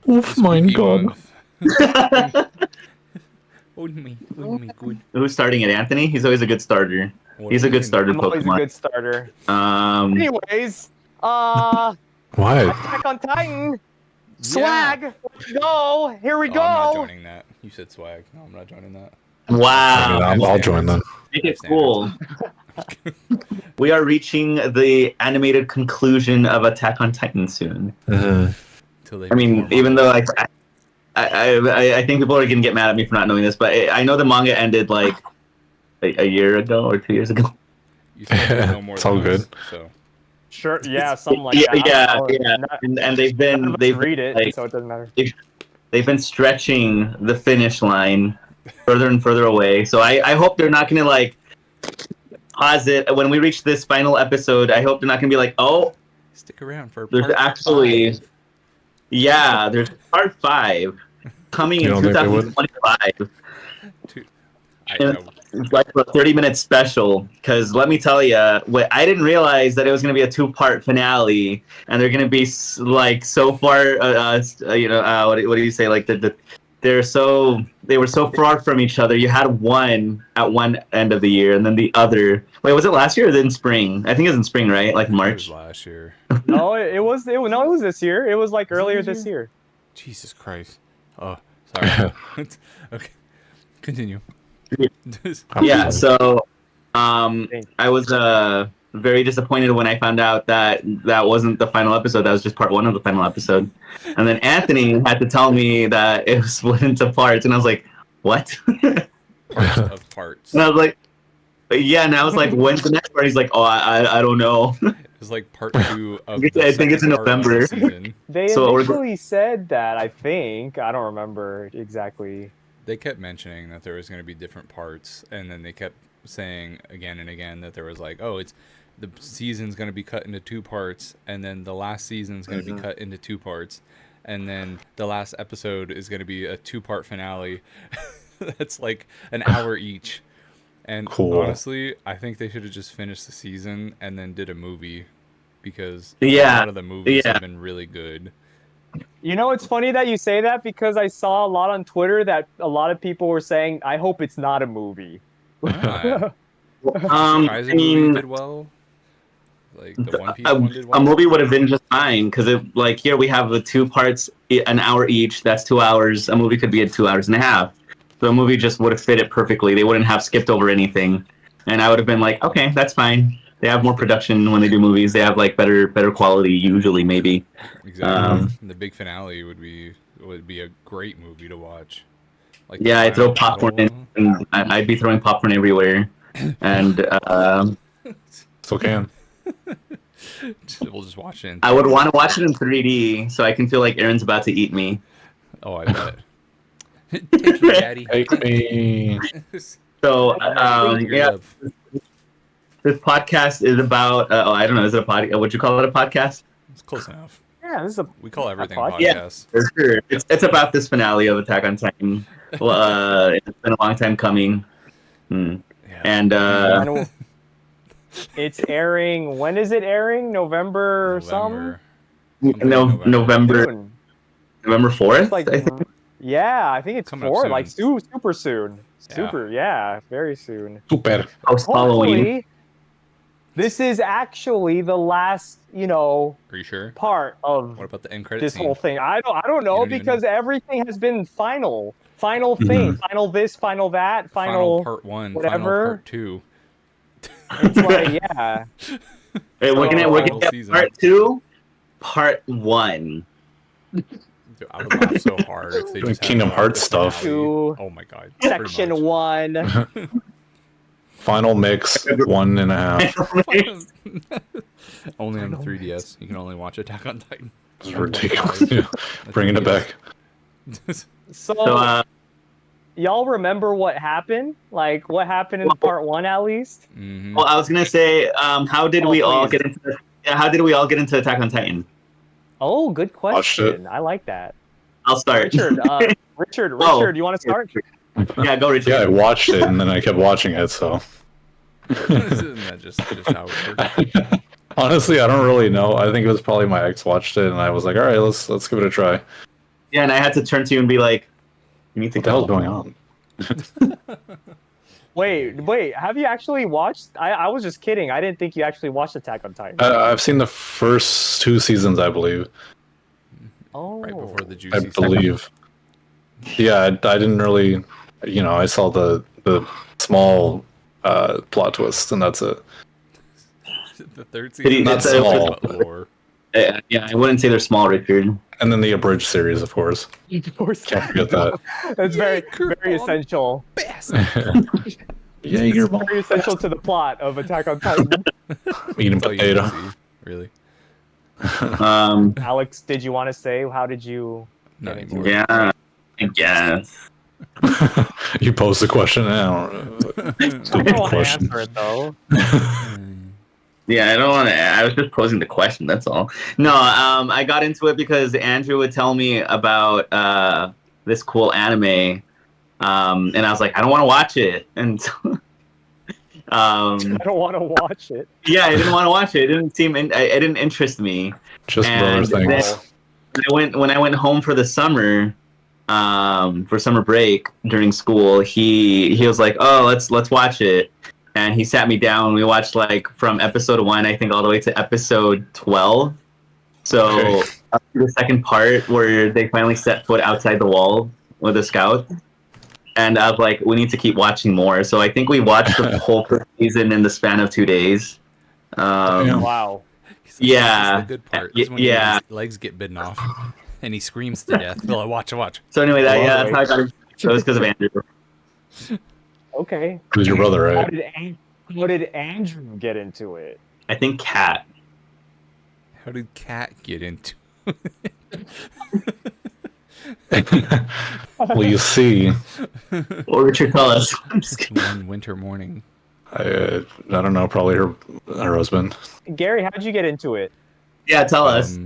Oh my god. Good. Who's starting it? Anthony? He's always a good starter. He's a good starter I'm always a Pokemon. good starter. Um, Anyways, What? Attack on Titan. Swag. Let's go. Here we go. I'm not joining that. You said swag. No, I'm not joining that. wow. I'll join them. Make it cool. We are reaching the animated conclusion of Attack on Titan soon. Till they I mean, make more even manga. though I think people are gonna get mad at me for not knowing this, but I know the manga ended like a year ago or 2 years ago. You still know more It's than all us, good. So Sure. Yeah, something like Yeah, that. yeah, I don't know. yeah. Not- And they've none of been us read it, like, so it doesn't matter. they've been stretching the finish line further and further away. So I hope they're not gonna like pause it when we reach this final episode. I hope they're not gonna be like, oh, stick around for there's part actually 5. yeah, there's part 5 coming You in don't think they would? 2025. I And know. it's like a 30-minute special. Because let me tell you, I didn't realize that it was going to be a 2-part finale, and they're going to be like so far, what do you say? Like they were so far from each other. You had one at one end of the year, and then the other. Wait, was it last year or in spring? I think it was in spring, right? Like It was March. last year. No, it was this year. It was like Was it earlier this this year. Jesus Christ. Oh, sorry. Okay. Continue. Yeah. So, I was very disappointed when I found out that that wasn't the final episode. That was just part 1 of the final episode. And then Anthony had to tell me that it was split into parts, and I was like, "What?" Parts of parts. And I was like, "Yeah." And I was like, "When's the next part?" He's like, "Oh, I don't know." It was like part 2 of the I think it's in second part of the November. season. They So initially said that, I think. I don't remember exactly. They kept mentioning that there was going to be different parts, and then they kept saying again and again that there was like, oh, it's the season's going to be cut into 2 parts, and then the last season's going to be cut into 2 parts, and then the last episode is going to be a 2-part finale. That's like an hour each. And Cool. honestly, I think they should have just finished the season and then did a movie, because Yeah, a lot of the movies yeah. have been really good. You know, it's funny that you say that because I saw a lot on Twitter that a lot of people were saying, I hope it's not a movie. Ah, I Kaizen movie mean, did well. Like the One Piece one did a well. movie would have been just fine because like here we have the 2 parts, an hour each. That's 2 hours. A movie could be at 2.5 hours. So a movie just would have fit it perfectly. They wouldn't have skipped over anything, and I would have been like, okay, that's fine. They have more production when they do movies. They have like better quality usually, maybe. Exactly. The big finale would be a great movie to watch. Like the Yeah, I throw final popcorn in, battle. and I'd be throwing popcorn everywhere, and Still can. We'll just watch it. I would want to watch it in 3D so I can feel like Aaron's about to eat me. Oh, I bet. Take me, Daddy. Take me. So Your yeah, love. this podcast is about. I don't know. Is it a podcast? Would you call it a podcast? It's close enough. Yeah, this is a We call everything podcast. podcasts. For sure. It's about this finale of Attack on Titan. Well, it's been a long time coming. Yeah. And final. It's airing. When is it airing? November some? November Soon. November 4th. It's like, I think. yeah, I think it's Coming up 4, soon. like super soon. Yeah. Super, yeah, very soon. Super. Post Halloween. Hopefully, this is actually the last, Are you sure? part of What about the end credit this scene? whole thing. I don't know don't even because everything has been final thing, final this, final that, Final final. part 1, whatever. final part 2. It's like, yeah. Wait, we're gonna Final get season. part 2, part 1. Dude, I would laugh so hard if they Doing just had Kingdom the Hearts stuff. finale. Oh my god. pretty Section much. 1. Final mix 1.5. Only on the 3DS. You can only watch Attack on Titan. It's ridiculous. Yeah. Bringing it back. So, So y'all remember what happened? Like, what happened in part 1 at least? Mhm. well, I was gonna say, how did Oh, we all please. get into? How did we all get into Attack on Titan? Oh, good Watched it. question. I like that. I'll start. Richard, Richard, Oh. you want to start? Yeah, go Richard. Yeah, I watched it and then I kept watching it, so. Isn't that just how it works? Honestly, I don't really know. I think it was probably my ex watched it and I was like, all right, let's give it a try. Yeah, and I had to turn to you and be like, "You need to What the hell's go." going on? Wait. Have you actually watched? I was just kidding. I didn't think you actually watched Attack on Titan. I've seen the first 2 seasons, I believe. Oh. Right before the I juicy season. believe. Yeah, I didn't really. I saw the small plot twist, and that's it. The third Did he- season Not is small. about lore. Yeah, I wouldn't say they're small, Richard. And then the abridged series, of course. Of course. Can't forget that. That's very Jaeger very bomb. essential. Jaeger bomb. Very essential to the plot of Attack on Titan. Eating That's all you need to potato. see, really. Alex, did you want to say how did you Not get into anymore. it? Yeah, I guess. You posed the question. I don't know. I Stupid don't want to question. answer it though. Yeah, I don't want to. I was just posing the question. That's all. No, I got into it because Andrew would tell me about this cool anime, and I was like, I don't want to watch it, and I don't want to watch it. yeah, I didn't want to watch it. It didn't seem. It didn't interest me. Just brother And things. When I went home for the summer, for summer break during school, he was like, "Oh, let's watch it," and he sat me down. We watched like from episode 1, I think, all the way to episode 12. So Okay. up to the second part where they finally set foot outside the wall with the scout. And I was like, we need to keep watching more. So I think we watched the whole first season in the span of 2 days. Damn. Wow. Yeah. This is the good part. This is when Yeah. his legs get bitten off, and he screams to death. Well, watch. So anyway, that's how I Lovely. got into it. So it was because of Andrew. Okay. Who's your brother, How right? did Andrew get into it? I think Cat. How did Cat get into? Well, you see, Or Richard, tell us. I'm just kidding. One winter morning. I don't know, probably her husband. Gary, how did you get into it? Yeah, tell us.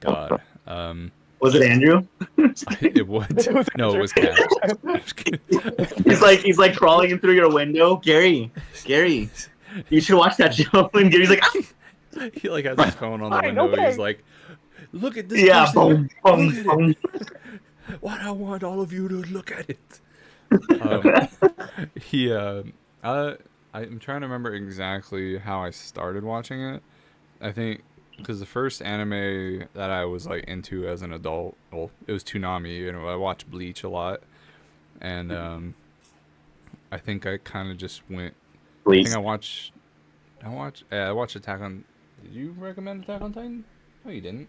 God. Was it Andrew? It was. No, it was Cat. I'm just kidding. He's like crawling in through your window. Gary, you should watch that show. And Gary's like, "Ah." He like has his phone on the Fine, window. okay. He's like, "Look at this yeah, person. boom, Look at boom, it. boom. What I want all of you to look at it." I'm trying to remember exactly how I started watching it. I think because the first anime that I was like into as an adult, well, it was Toonami. I watched Bleach a lot, and I think I kind of just went. I Please. think I watched Attack on. Did you recommend Attack on Titan? No, you didn't.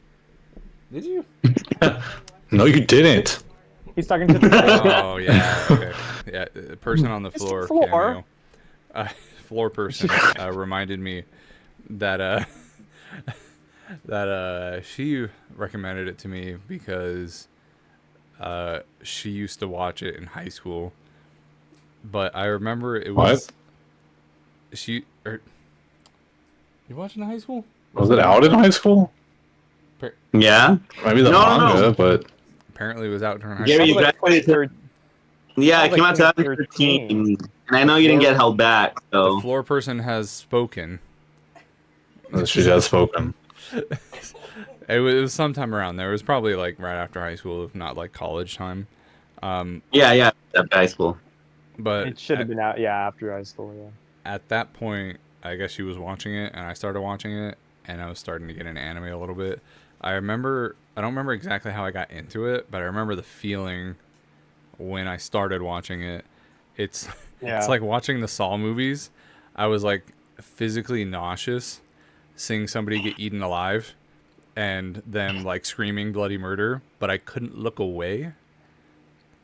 Did you? No, you didn't. He's talking to the Oh yeah, okay. Yeah, the person on the Mr. floor, Floor. cameo. Floor person reminded me that she recommended it to me because she used to watch it in high school. But I remember it was you watching in high school? Was it out in high school? Yeah, Maybe the No, no, manga, no. but Apparently, it was out during high Gary, school. you graduated. Yeah, it Sounds came like out 2013. 2013, and I know you didn't get held back. The So floor person has spoken. she has spoken. It was sometime around there. It was probably like right after high school, if not like college time. yeah, that high school. But It should have been out, yeah, after high school, yeah. at that point, I guess she was watching it, and I started watching it, and I was starting to get into anime a little bit. I don't remember exactly how I got into it, but I remember the feeling when I started watching it. It's like watching the Saw movies. I was like physically nauseous seeing somebody get eaten alive and them like screaming bloody murder, but I couldn't look away.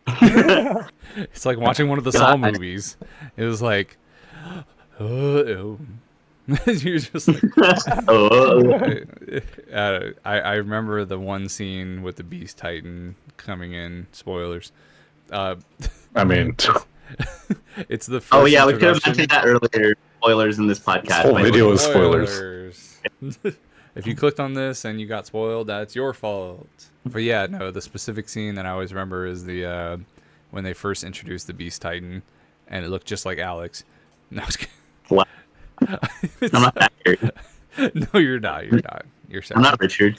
It's like watching one of the Saw movies. It was like, oh. You're just like, I remember the one scene with the Beast Titan coming in. Spoilers. I mean, It's the first Oh yeah, we could have introduction- mentioned that earlier. Spoilers in this podcast. this whole by the video way. is spoilers. Spoilers. If you clicked on this and you got spoiled, that's your fault. But yeah, no, the specific scene that I always remember is the when they first introduced the Beast Titan, and it looked just like Alex. No, I was kidding. What? I'm not that weird. No, you're not. You're not. You're sad. I'm not Richard.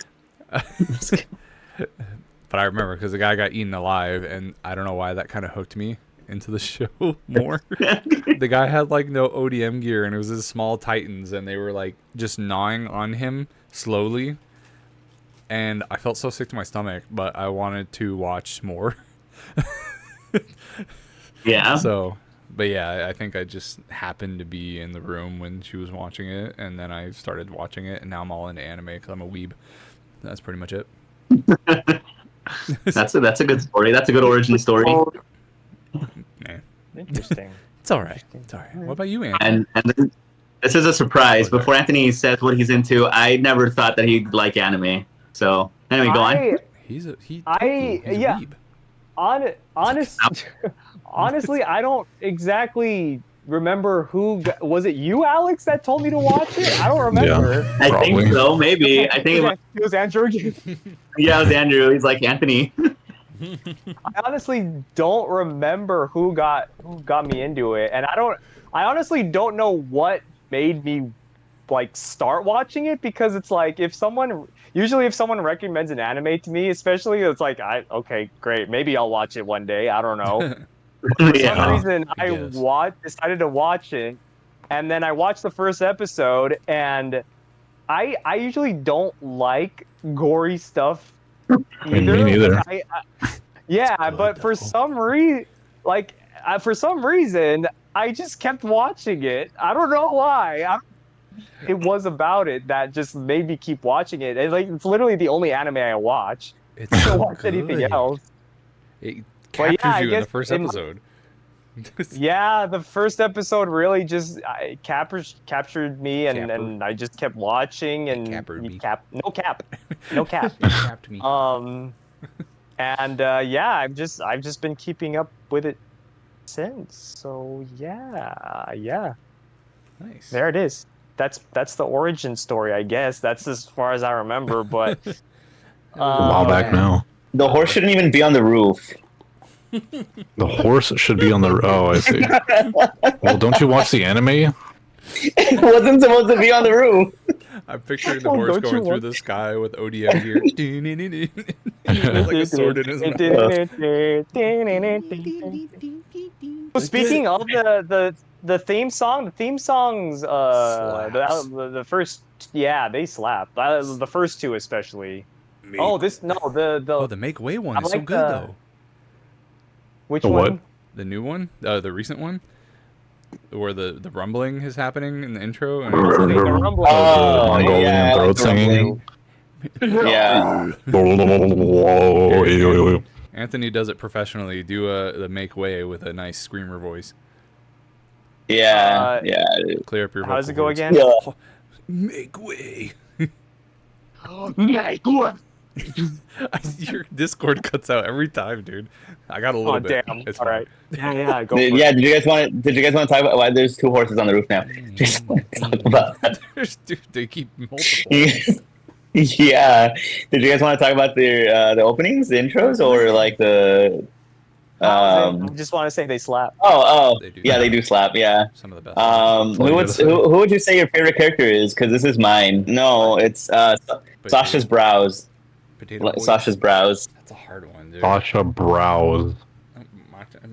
But I remember because the guy got eaten alive, and I don't know why that kind of hooked me into the show more. The guy had like no ODM gear, and it was his small titans, and they were like just gnawing on him slowly. And I felt so sick to my stomach, but I wanted to watch more. Yeah. So, but yeah, I think I just happened to be in the room when she was watching it, and then I started watching it, and now I'm all into anime because I'm a weeb. That's pretty much it. That's a good story. That's a good origin story. Man, Interesting. it's all right. It's all right. What about you, Anthony? And then, this is a surprise. Okay. Before Anthony says what he's into, I never thought that he'd like anime. So anyway, go on. He's a he's I- a yeah. weeb. Honestly, I don't exactly remember was it you, Alex, that told me to watch it? I don't remember. I Probably. think so. Maybe. I think it was Andrew. yeah, it was Andrew. He's like Anthony. I honestly don't remember who got me into it, and I honestly don't know what made me like start watching it, because it's like if someone recommends an anime to me, especially, it's like okay, great, maybe I'll watch it one day. I don't know. For Yeah. some reason, I I guess. decided to watch it, and then I watched the first episode, and I usually don't like gory stuff mean, either. me neither. Like, yeah, Good, but for though. some reason, I just kept watching it. I don't know why. It was about it that just made me keep watching it. And like, it's literally the only anime I watch. It's I so don't watch anything good. else. It But yeah, captures I you in the guess first in my- episode. Yeah, the first episode really just captured me, Capper. and I just kept watching, and cappered me. no cap, no cap. It capped me. And yeah, I've just been keeping up with it since. So yeah, Nice. there it is. That's the origin story, I guess. That's as far as I remember. But A while back um, now. The horse shouldn't even be on the roof. The horse should be on the. Oh, I see. Well, don't you watch the anime? It wasn't supposed to be on the roof. I'm picturing the Oh, horse don't you going through want- the sky with ODM gear. He has like a sword in his mouth. So speaking of the theme songs, Slaps. the first, yeah, they slap. The first two especially. Oh, the Make Way one I is so like good the- though. which The one? what? The new one, the recent one, where the rumbling is happening in the intro. And Oh, the Oh, rumbling. the Mongolian yeah, I like throat the singing. Yeah. Anthony does it professionally. Do the Make Way with a nice screamer voice. Yeah. Yeah. Clear up your. How does it vocal go cords. again? Yeah. Make way. Make way. Your Discord cuts out every time, dude. I got a little Oh bit. damn! It's All fine. right. Yeah, go. For Yeah. it. Did you guys want to talk about why there's two horses on the roof now? Just want to talk about that. Dude, they keep multiple. Yeah. Did you guys want to talk about the openings, the intros, or like the? I just want to say they slap. They do. Yeah, they do slap. Yeah. Some of the best. Who would you say your favorite character is? Because this is mine. No, it's Sasha's brows. Potato Boy. Sasha's brows. That's a hard one, dude. Sasha Browse.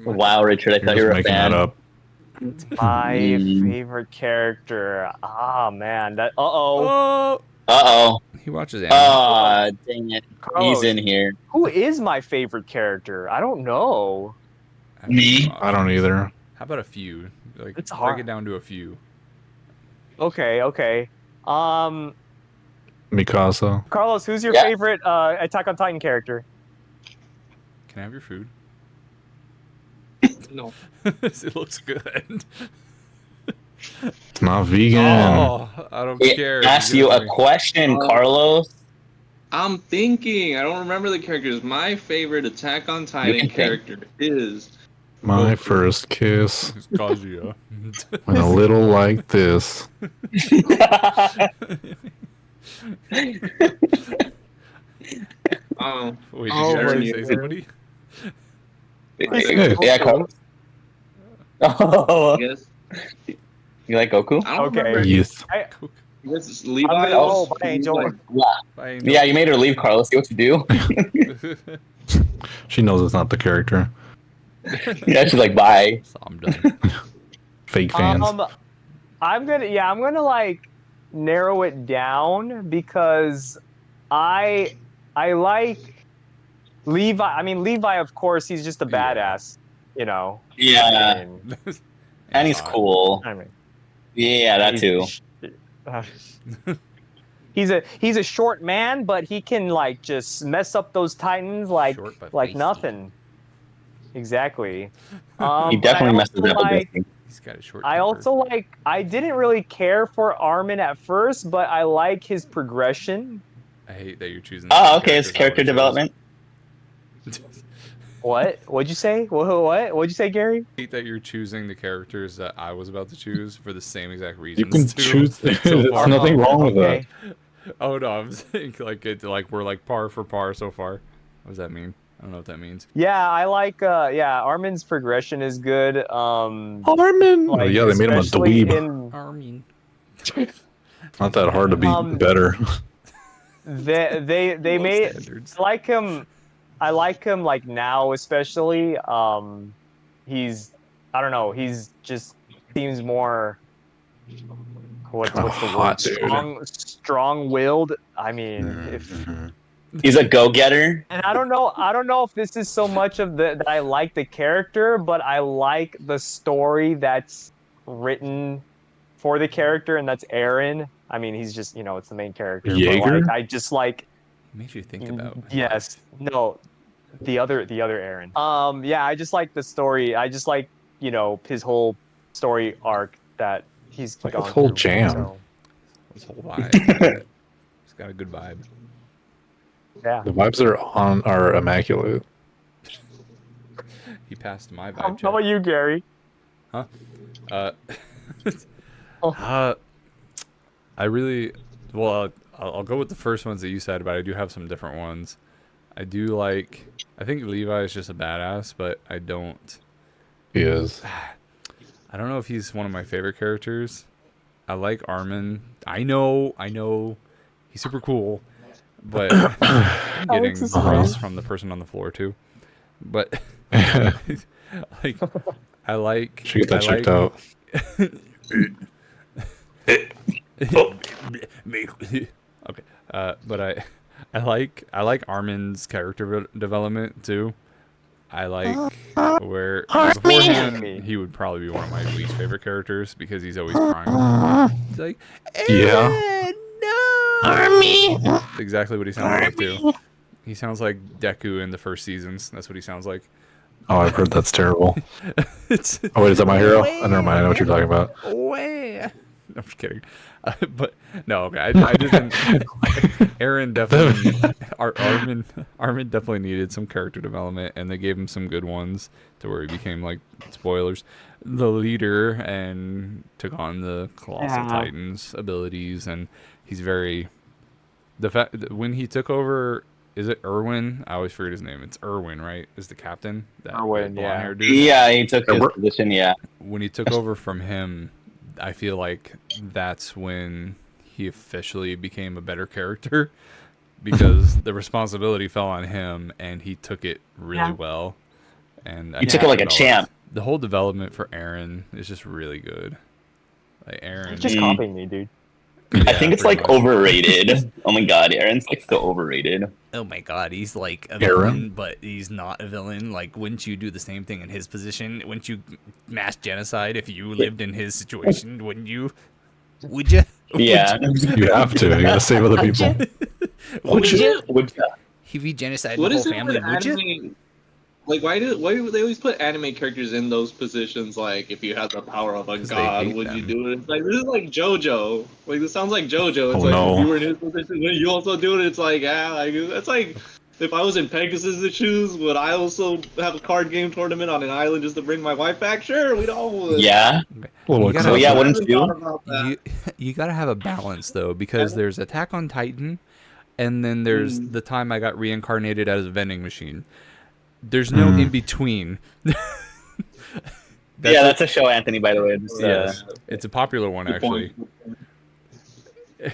Wow, Richard, I You're thought you just were a making fan. that up. My Mm. favorite character. Ah man, that. Uh-oh. Oh, Uh-oh. he watches anime. Ah, dang it. Carlos, He's in here. Who is my favorite character? I don't know. I have Me? some I don't options. either. How about a few? Like, It's break hard. it down to a few. Okay. Mikasa. Carlos, who's your Yeah. favorite Attack on Titan character? Can I have your food? No. It looks good. It's not vegan. Oh, I don't care. It asked Give you it to a me. question, Oh. Carlos. I'm thinking. I don't remember the characters. My favorite Attack on Titan can think. character is My Goku. first kiss It's Kazuya. went a little like this. Wait, did Oh you actually my say God. somebody? Yeah, Carlos. Oh, I guess. you like Goku? I don't Okay. remember. Yes. This is Levi. I'm gonna, oh, bye, Angel. Like, Yeah, you made her leave, Carlos. See what you do. She knows it's not the character. Yeah, she's like, bye. So I'm done. Fake fans. I'm gonna like narrow it down because I like Levi. I mean, Levi, of course, he's just a Yeah. badass, you know. Yeah, I mean, and he's hot. cool. I mean, Yeah, that too. He's a short man, but he can like just mess up those Titans like Short but feisty. nothing. Exactly. He But I definitely messes also up with like, this. He's got a short. I temper. also like. I didn't really care for Armin at first, but I like his progression. I hate that you're choosing. Oh, okay, it's character characters I would've development. What? What'd you say? What? What'd you say, Gary? I hate that you're choosing the characters that I was about to choose for the same exact reasons. You can too, choose. so There's far. nothing wrong with that. Okay. Oh no, I'm saying like we're like par for par so far. What does that mean? I don't know what that means. Yeah, I like. Yeah, Armin's progression is good. Armin. Like, Yeah, they made him a especially dweeb. in- Armin. Not that hard to be better. They Low made. standards. I like him like now, especially. He's. I don't know. He's just seems more. What's the hot, word? dude. Strong-willed. I mean, if. Mhm. He's a go-getter. And I don't know if this is so much of that I like the character, but I like the story that's written for the character, and that's Aaron. I mean, he's just, it's the main character. But Jaeger? like, I just like, It makes you think about. yes, no, the other Aaron. Yeah, I just like the story. I just like, his whole story arc that he's Like gone his whole through, jam. so, His whole vibe. He's got a good vibe. yeah. The vibes are immaculate. He passed my vibe How check. about you, Gary? Uh, I really, well, I'll go with the first ones that you said, but I do have some different ones. I think Levi is just a badass, but I don't He is. know if he's one of my favorite characters. I like Armin. I know, he's super cool, but I'm getting Alex is gross fine. from the person on the floor too. But like, I like. Should get that I checked out. Okay, but I like Armin's character development too. I like where beforehand he would probably be one of my least favorite characters because he's always crying. He's like, Yeah. no, Army. That's exactly what he sounds like too. He sounds like Deku in the first seasons. That's what he sounds like. Oh, I've heard that's terrible. It's Oh wait, is that my hero? Oh, never mind. I know what you're talking about. where? I'm just kidding. But no, okay. I just didn't. Aaron definitely. Armin definitely needed some character development, and they gave him some good ones to where he became like spoilers, the leader, and took on the Colossal Titans abilities, and he's very. The fact that when he took over. Is it Erwin? I always forget his name. It's Erwin, right? Is the captain? Erwin, yeah. blonde-haired dude? Yeah, he took his position, yeah. When he took over from him, I feel like that's when he officially became a better character because the responsibility fell on him and he took it really well. And He took it like a champ. The whole development for Aaron is just really good. Like Aaron, He's just copying me, dude. I think it's pretty like much. overrated. Oh my god, Aaron's like so overrated. Oh my god, he's like a Aaron? villain, but he's not a villain. Like, wouldn't you do the same thing in his position? Wouldn't you mass genocide if you lived in his situation? Wouldn't you? Would you? Yeah. You have to. You gotta save other people. Would you? Would you? If you genocide What the is whole it family, with would you? anime? Like, why do they always put anime characters in those positions? Like, if you had the power of a 'Cause they god, hate would you them. do it? Like, this is like JoJo. Like, this sounds like JoJo. It's Oh, like no. if you were in his position, then you also do it. It's like, it's like if I was in Pegasus' shoes, would I also have a card game tournament on an island just to bring my wife back? Sure, we'd all would. Yeah. Little You gotta- So yeah, I wouldn't haven't you? thought about that. You gotta have a balance though, because there's Attack on Titan, and then there's the time I got reincarnated as a vending machine. There's no in between. Yeah, that's a show, Anthony, by the way. Just, Yes, it's a popular one actually.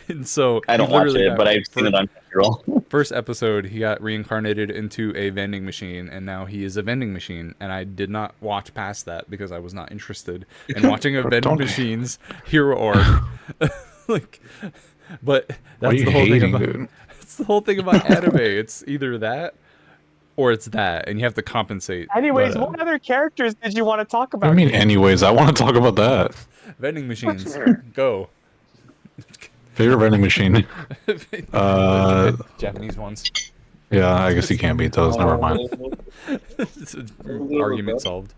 And so I don't he watch literally it, got but I've seen it on Crunchyroll. first episode, he got reincarnated into a vending machine, and now he is a vending machine. And I did not watch past that because I was not interested in watching a vending Don't- machine's hero arc. Like, but Why are that's you the whole hating, thing about dude? that's the whole thing about anime. It's either that or it's that, and you have to compensate. Anyways, But, what other characters did you want to talk I about? mean, anyways, I want to talk about that. vending machines, go. Favorite vending machine. Japanese ones. Yeah, I guess you can't beat those. Never mind. Argument solved.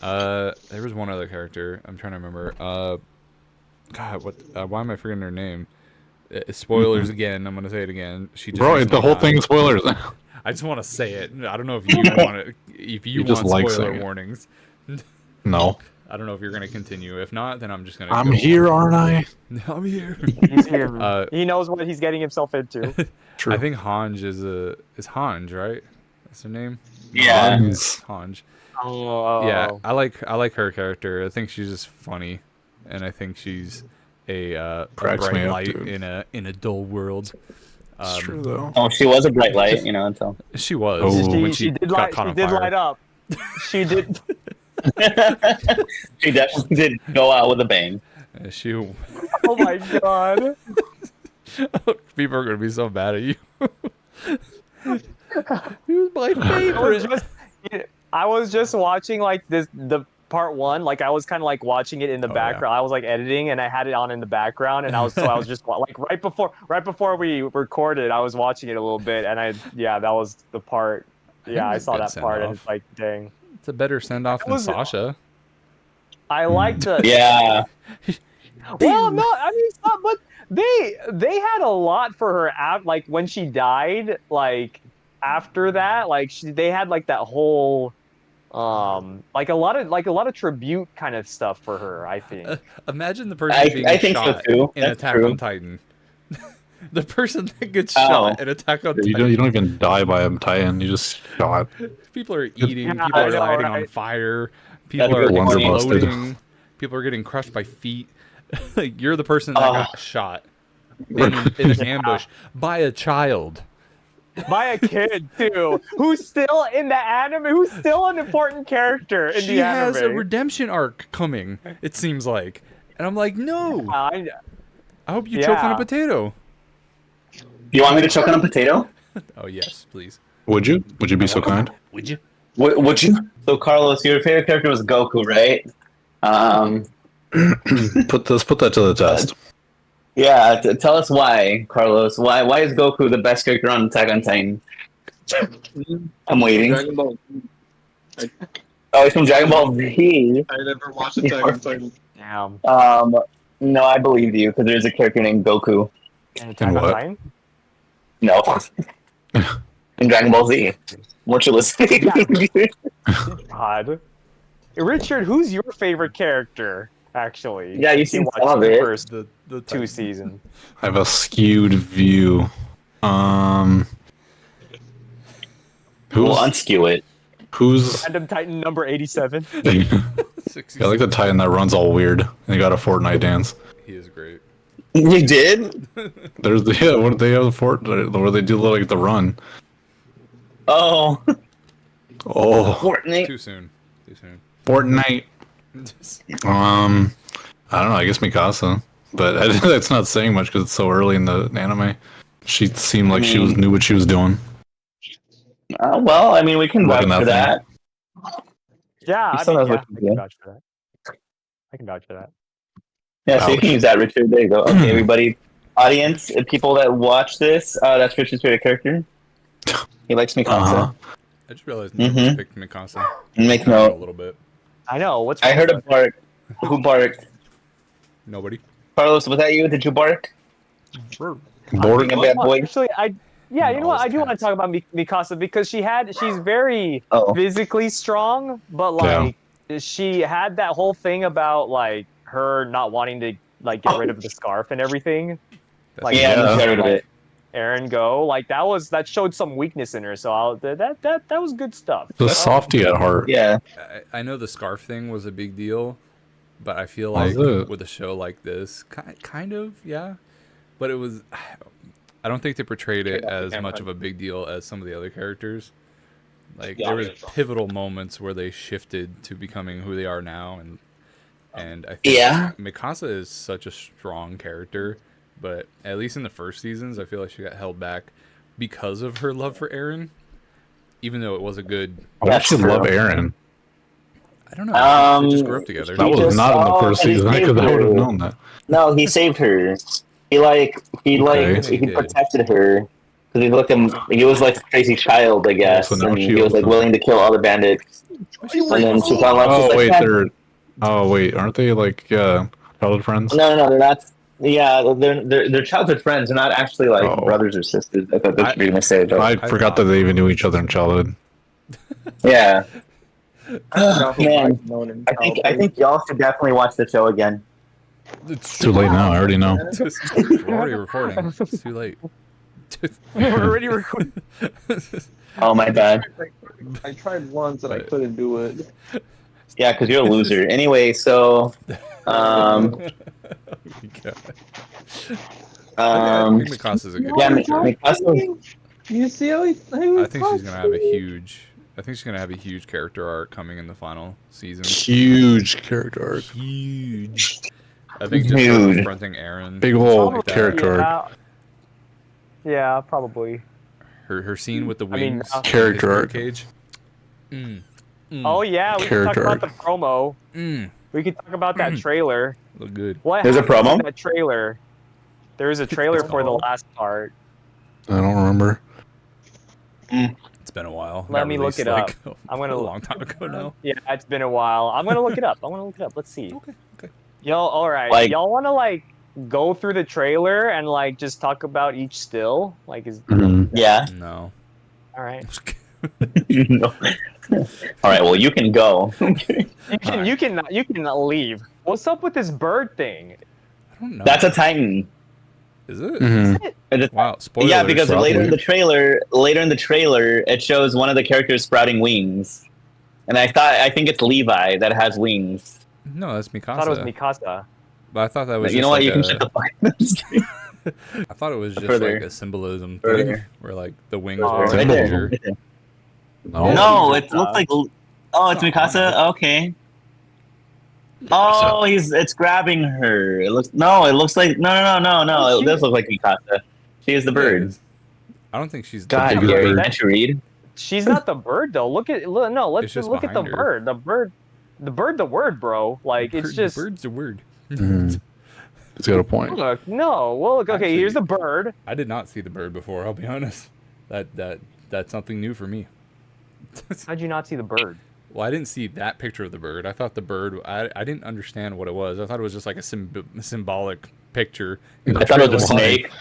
There was one other character. I'm trying to remember. God, what? Why am I forgetting her name? Spoilers again. I'm gonna say it again. She just Bro, recently the whole died. thing is spoilers. I just want to say it. I don't know if you want it. If you You just want like spoiler saying it. warnings, No. I don't know if you're gonna continue. If not, then I'm just gonna. I'm go here, on. aren't I? I'm here. He's here. Uh, He knows what he's getting himself into. True. I think Hanj is Hanj, right? That's her name. Yeah. Hanj. Oh, Yeah, I like her character. I think she's just funny, and I think she's a Cracks me bright up, light dude. in a dull world. It's true, though. Oh, she was a bright light, you know. Until She was Oh. when she she, did got light. caught She on did fire. light up. She did. she definitely did go out with a bang. She. Oh my god. People are gonna be so mad at you. He was my I was favorite. just, I was just watching like the part one. Like I was kind of like watching it in the Oh, background. I was like editing and I had it on in the background, and I was just like right before we recorded, I was watching it a little bit, and that was the part. think Yeah, I it's a saw good that part, and send-off. it's like, dang. It's a better send off than was- Sasha. I like the. Yeah. Well, no, I mean, it's not, but they had a lot for her like when she died, like after that, like they had like that whole like a lot of tribute kind of stuff for her, I think. Imagine the person being I think so shot too. in That's Attack true. on Titan. The person that gets Oh. shot in Attack on You Titan. don't even die by a Titan. You just shot. People are eating. Yeah, People I are know, lighting on right? fire. People That'd are be Lungs are busted. exploding. People are getting crushed by feet. Like you're the person that got shot in an ambush by a child. By a kid too, who's still in the anime, who's still an important character in She the anime. has a redemption arc coming. It seems like, and I'm like, no. I I hope you choke on a Yeah. potato. You want me to choke on a potato? Oh yes, please. Would you? Would you be so kind? Would you? Would you? So, Carlos, your favorite character was Goku, right? Put that to the test. Yeah. Tell us why, Carlos. Why is Goku the best character on Attack on Titan? I'm waiting. Dragon Ball. Oh, he's from Dragon Ball Z. I never watched Attack on Titan. damn. No, I believe you because there's a character named Goku. Attack on what? Titan? No. In Dragon Ball Z. Weren't you listening? God. Richard, who's your favorite character? Actually, Yeah, you've You seen watched some of the it. first The two Titan. seasons. I have a skewed view. Who's We'll unskew it. who's? Random Titan number 87. I like the Titan that runs all weird. And he got a Fortnite dance. He is great. You did? There's the what they have the Fortnite where they do like the run. Oh, Oh, Fortnite. Too soon. Too soon. Fortnite. I don't know. I guess Mikasa, but that's not saying much because it's so early in the anime. She seemed like she knew what she was doing. Well, I mean, we can vouch Looking for that that. Yeah, He I still mean, knows yeah, what I to can do. vouch for that. I can vouch for that. Yeah, so you can Ouch. use that, Richard. There you go. Okay, everybody, audience, people that watch this, that's Richard's favorite character. He likes Mikasa. Uh-huh. I just realized no one's picked Mikasa. Make A note. little bit. I know. What's I wrong heard a with bark. Who barked? Nobody. Carlos, was that you? Did you bark? Bored. Being a bad boy? Actually, you know what? All I do want to cats. talk about Mikasa because she's very Oh. physically strong, but like she had that whole thing about like her not wanting to like get rid of the scarf and everything. Like Yeah, Yeah. I'm scared of it. Aaron go like that showed some weakness in her. So that was good stuff. The softy at heart. Yeah. I know the scarf thing was a big deal, but I feel Was like it? with a show like this, kind of, yeah. But it was. I don't think they portrayed it Turn off the as camera. much of a big deal as some of the other characters. Like Yeah, there was yeah, sure. pivotal moments where they shifted to becoming who they are now, and I think Yeah. Mikasa is such a strong character, but at least in the first seasons, I feel like she got held back because of her love for Eren. Even though it was a good, I actually love true. Aaron. I don't know, they just grew up He together. That was just- not in the first he season saved because I would have her. known that. No, he saved her. He Okay. He he did. protected her because he was like a crazy child, I guess, so now and she he was like owes him. willing to kill all the bandits. And then she found out she's Oh like, wait, "Yeah." they're. Oh wait, aren't they like childhood friends? No, they're not. Yeah, they're childhood friends. They're not actually like Oh. brothers or sisters. I thought that's what you were gonna say, but I I forgot that thought they even so. knew each other in childhood. yeah. Forgot who Man, I've known in I childhood. think y'all should definitely watch the show again. It's Too late now. I already know. We're already recording. It's too late. We're already recording. Oh my bad. I tried once and I But- couldn't do it. Yeah, because you're a loser. Anyway, so I think Mikasa's a good yeah, character. Mikasa. You see how he I think she's gonna have a huge. I think she's gonna have a huge character arc coming in the final season. Huge character arc. Huge. I think just her Huge. confronting Aaron. Big old like that. character arc. Yeah, probably. Her scene with the I mean, wings. Character in arc. his cage. Mm. Mm. Oh yeah, we can talk Character about the promo. Mm. We can talk about that trailer. Look good. What There's a happens in promo? that trailer? There is a trailer for the last part. I don't remember. It's been a while. Let Got me look released, it like, I'm gonna a look- long time ago now. Yeah, it's been a while. I'm gonna look it up. Let's see. Okay. Yo, all right. Like- Y'all want to like go through the trailer and like just talk about each still? Like, is Mhm. Yeah. No. all right. No. All right. Well, you can go. You can leave. What's up with this bird thing? I don't know. That's a Titan. Is it? Mhm. Wow. Spoilers. Yeah, because probably. later in the trailer, it shows one of the characters sprouting wings, and I think it's Levi that has wings. No, that's Mikasa. I thought it was Mikasa. But I thought that was. You just know what? like You can a- shut the fuck up. I thought it was just Further. like a symbolism Further. thing, where like the wings Oh, were Right a there. picture. No. No, it looks like. Oh, it's Mikasa. Okay. Oh, it's grabbing her. It looks no. It looks like no. It does look like Mikasa. She is the bird. I don't think she's. God, biggest Gary, bird. can't you read? She's not the bird though. Let's It's just look at the behind her. bird. The word, bro. Like it's just Bird's a word. Mhm. It's got a point. look. No, well, look. Okay, Actually- here's the bird. I did not see the bird before. I'll be honest. That's something new for me. How'd you not see the bird? Well, I didn't see that picture of the bird. I thought the bird. I didn't understand what it was. I thought it was just like a symbolic picture. in the I thought it was a trailer. snake.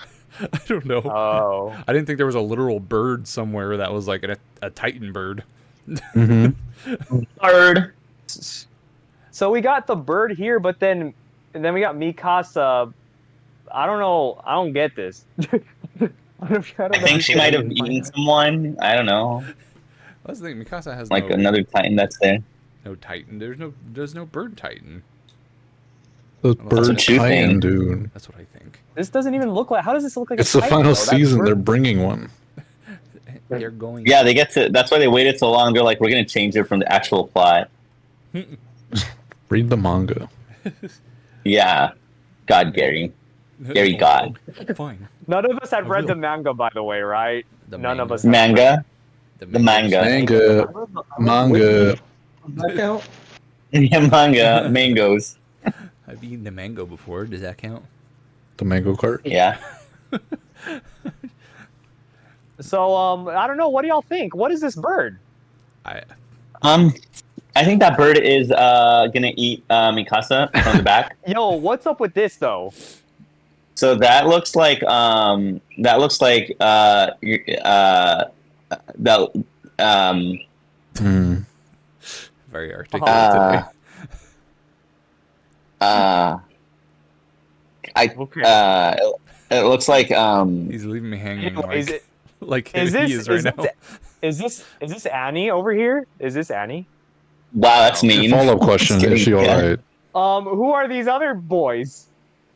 I don't know. Oh, I didn't think there was a literal bird somewhere that was like a titan bird. Mhm. Bird. so we got the bird here, but then we got Mikasa. I don't know. I don't get this. I think she might have eaten someone. I don't know. That's the thing. Mikasa has Like no, another Titan that's there. no titan. There's no bird titan. The That's bird what you Titan, think. dude. That's what I think. This doesn't even look like. How does this look like? It's a the titan, final though? That season. bird- They're bringing one. They're going. Yeah, they get to. That's why they waited so long. They're like, we're gonna change it from the actual plot. Read the manga. Yeah. God, Gary. Gary God. Fine. None of us had I read will. the manga, by the way, right? The None of manga. us. Manga. The manga. Manga. That count? Yeah, manga. Mangoes. I've eaten the mango before. Does that count? The mango cart. Yeah. So, I don't know. What do y'all think? What is this bird? I I think that bird is gonna eat Mikasa from the back. Yo, what's up with this though? So that looks like that Hmm. very articulate Uh, today. Okay. it looks like He's leaving me hanging like, is it? like Is he this? is right now. Is this Annie over here? Is this Annie? wow, that's The mean. follow-up question: Just Is she kidding. alright? Who are these other boys?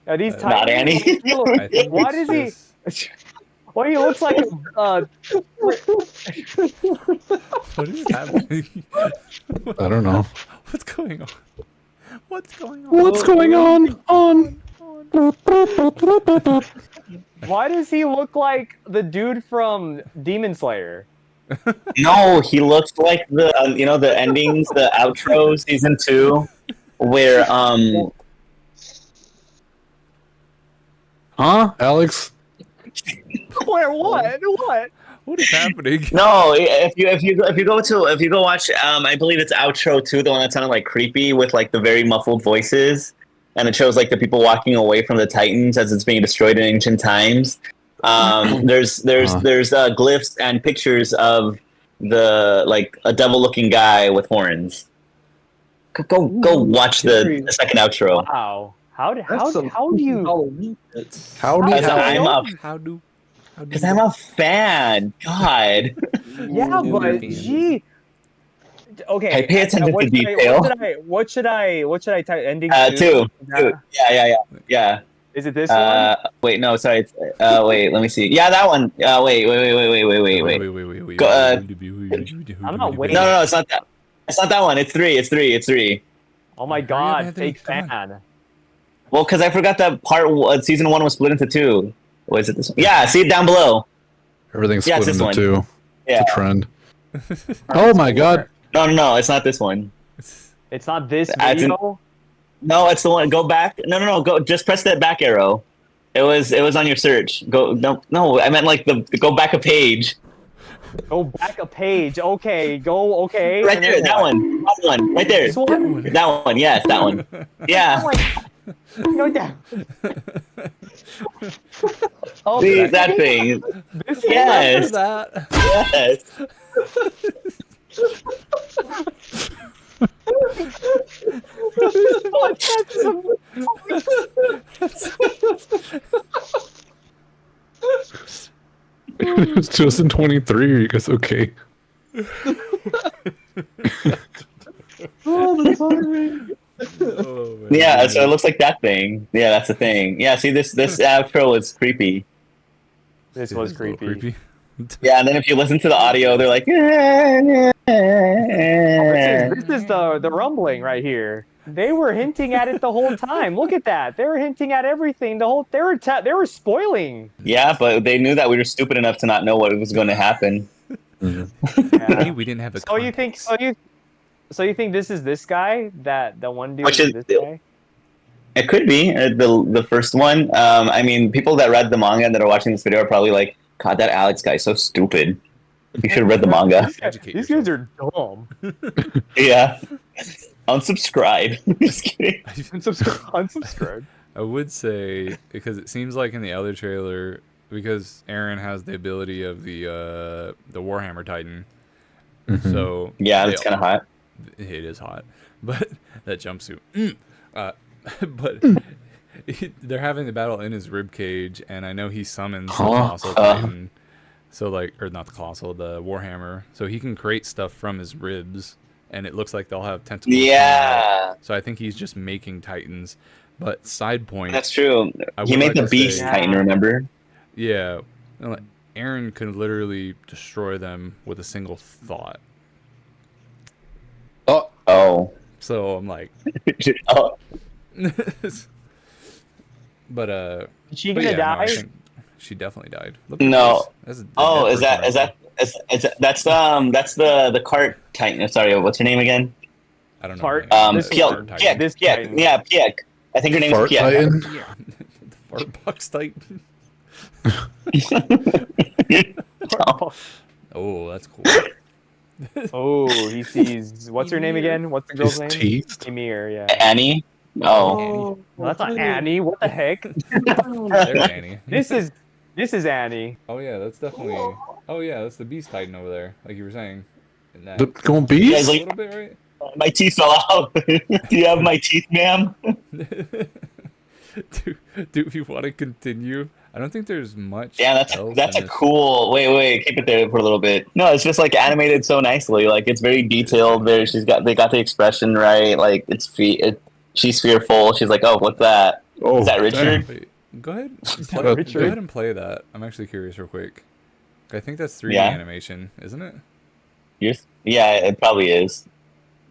Are these Not Titans? Annie. I think Why it's does he? just- Well, he looks like What is happening? I don't know. What's going on? What's going on? What's going on? why does he look like the dude from Demon Slayer? No, he looks like the the endings, the outro season 2, where Huh, Alex? Where? What? What? What is happening? no, if you go watch I believe it's outro 2, the one that sounded like creepy with like the very muffled voices, and it shows like the people walking away from the Titans as it's being destroyed in ancient times. There's glyphs and pictures of a devil looking guy with horns. Go watch the second outro. Wow. How do you? Halloween. How do Because you I'm a fan. God. Yeah, but Ooh. gee. Okay. I pay attention what to should detail. What should I type? Ending 2. two? Yeah. Is it this one? Wait, no, sorry. It's, wait, let me see. Yeah, that one. Wait. Go, I'm not waiting. No, it's not that. It's not that one. It's 3. It's 3. Oh my Hurry up, God! Anthony, Fake come on. fan. Well, because I forgot that season 1 was split into 2. Or is it this one? Yeah, see it down below. Everything's Yeah, split it's this into one. two. Yeah. It's a trend. Oh my god. No, it's not this one. It's not this As in- video. No, it's the one. Go back. No. Go. Just press that back arrow. It was on your search. Go. No. I meant like go back a page. Go back a page. Okay. Go. Okay. Right and there. then That what? one. That one. Right there. This one. That one. Yes, that one. Yeah. Go down. Oh, See that thing. This Yes. That. Yes. It was 2023. Are you guys okay? Oh, that's horrible. Oh, man. Yeah. So it looks like that thing. Yeah, that's the thing. Yeah. See this outro is creepy. This was It's a little creepy. Yeah, and then if you listen to the audio, they're like. This is the rumbling right here. They were hinting at it the whole time. Look at that. They were hinting at everything. They were spoiling. Yeah, but they knew that we were stupid enough to not know what was going to happen. Maybe we didn't have the. So you think this is this guy? The one dude Which is is- this guy? It could be the first one. I mean, people that read the manga and that are watching this video are probably like, "God, that Alex guy is so stupid. You should have read the manga." Educate These yourself. guys are dumb. Yeah. Unsubscribe. Just kidding. Unsubscribe. I would say because it seems like in the other trailer, because Aaron has the ability of the Warhammer Titan, so Yeah, they it's kind of hot. It is hot, but that jumpsuit. But they're having the battle in his rib cage, and I know he summons the colossal titan. So or not the colossal, the Warhammer. So he can create stuff from his ribs, and it looks like they'll have tentacles. Yeah, So I think he's just making titans. But side point, that's true. I He would made like the to Beast say- Titan, remember? yeah, Aaron could literally destroy them with a single thought. Oh. So I'm like, Oh. but Is she but gonna yeah, no, I die? think she definitely died. Look at No. this. That's a Oh, dead is that person that's the cart Titan. Sorry, what's her name again? I don't know. Fart- her name. This The Piek. fart titan. This Piek. Titan. Yeah, Piek. I think her name's Fart Piek. Titan? The fart box titan. Oh, that's cool. Oh, he sees. What's her name again? What's the girl's His name? teeth. Emir. Yeah. Annie. Oh. No, that's not Annie. What the heck? There's Annie. This is Annie. Oh yeah, that's definitely. Oh yeah, that's the beast titan over there, like you were saying. In that The going You guys beast? a like- little bit, right? My teeth fell out. Do you have my teeth, ma'am? do we want to continue? I don't think there's much. Yeah, that's else a in this. cool. Wait, keep it there for a little bit. No, it's just like animated so nicely. Like it's very detailed. There, they got the expression right. Like she's fearful. She's like, oh, what's that? Oh, Is that Richard? Wait, go ahead. that Go Richard? ahead and play that. I'm actually curious, real quick. I think that's 3D Yeah. animation, isn't it? Yeah, it probably is.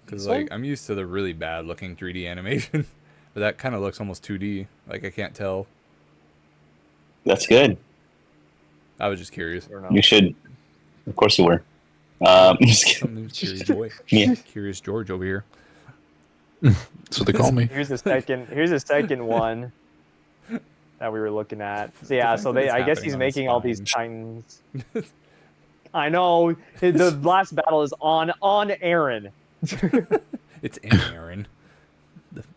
Because This one? like I'm used to the really bad looking 3D animation, but that kind of looks almost 2D. Like I can't tell. That's good. I was just curious. I don't know. You should. Of course you were. Just kidding. Something curious boy. Yeah. Curious George over here. that's what they call me. Here's a second one that we were looking at. So yeah, The so fact that it's I guess happening he's on his making all these spine. titans. I know. The last battle is on Aaron. It's in Aaron.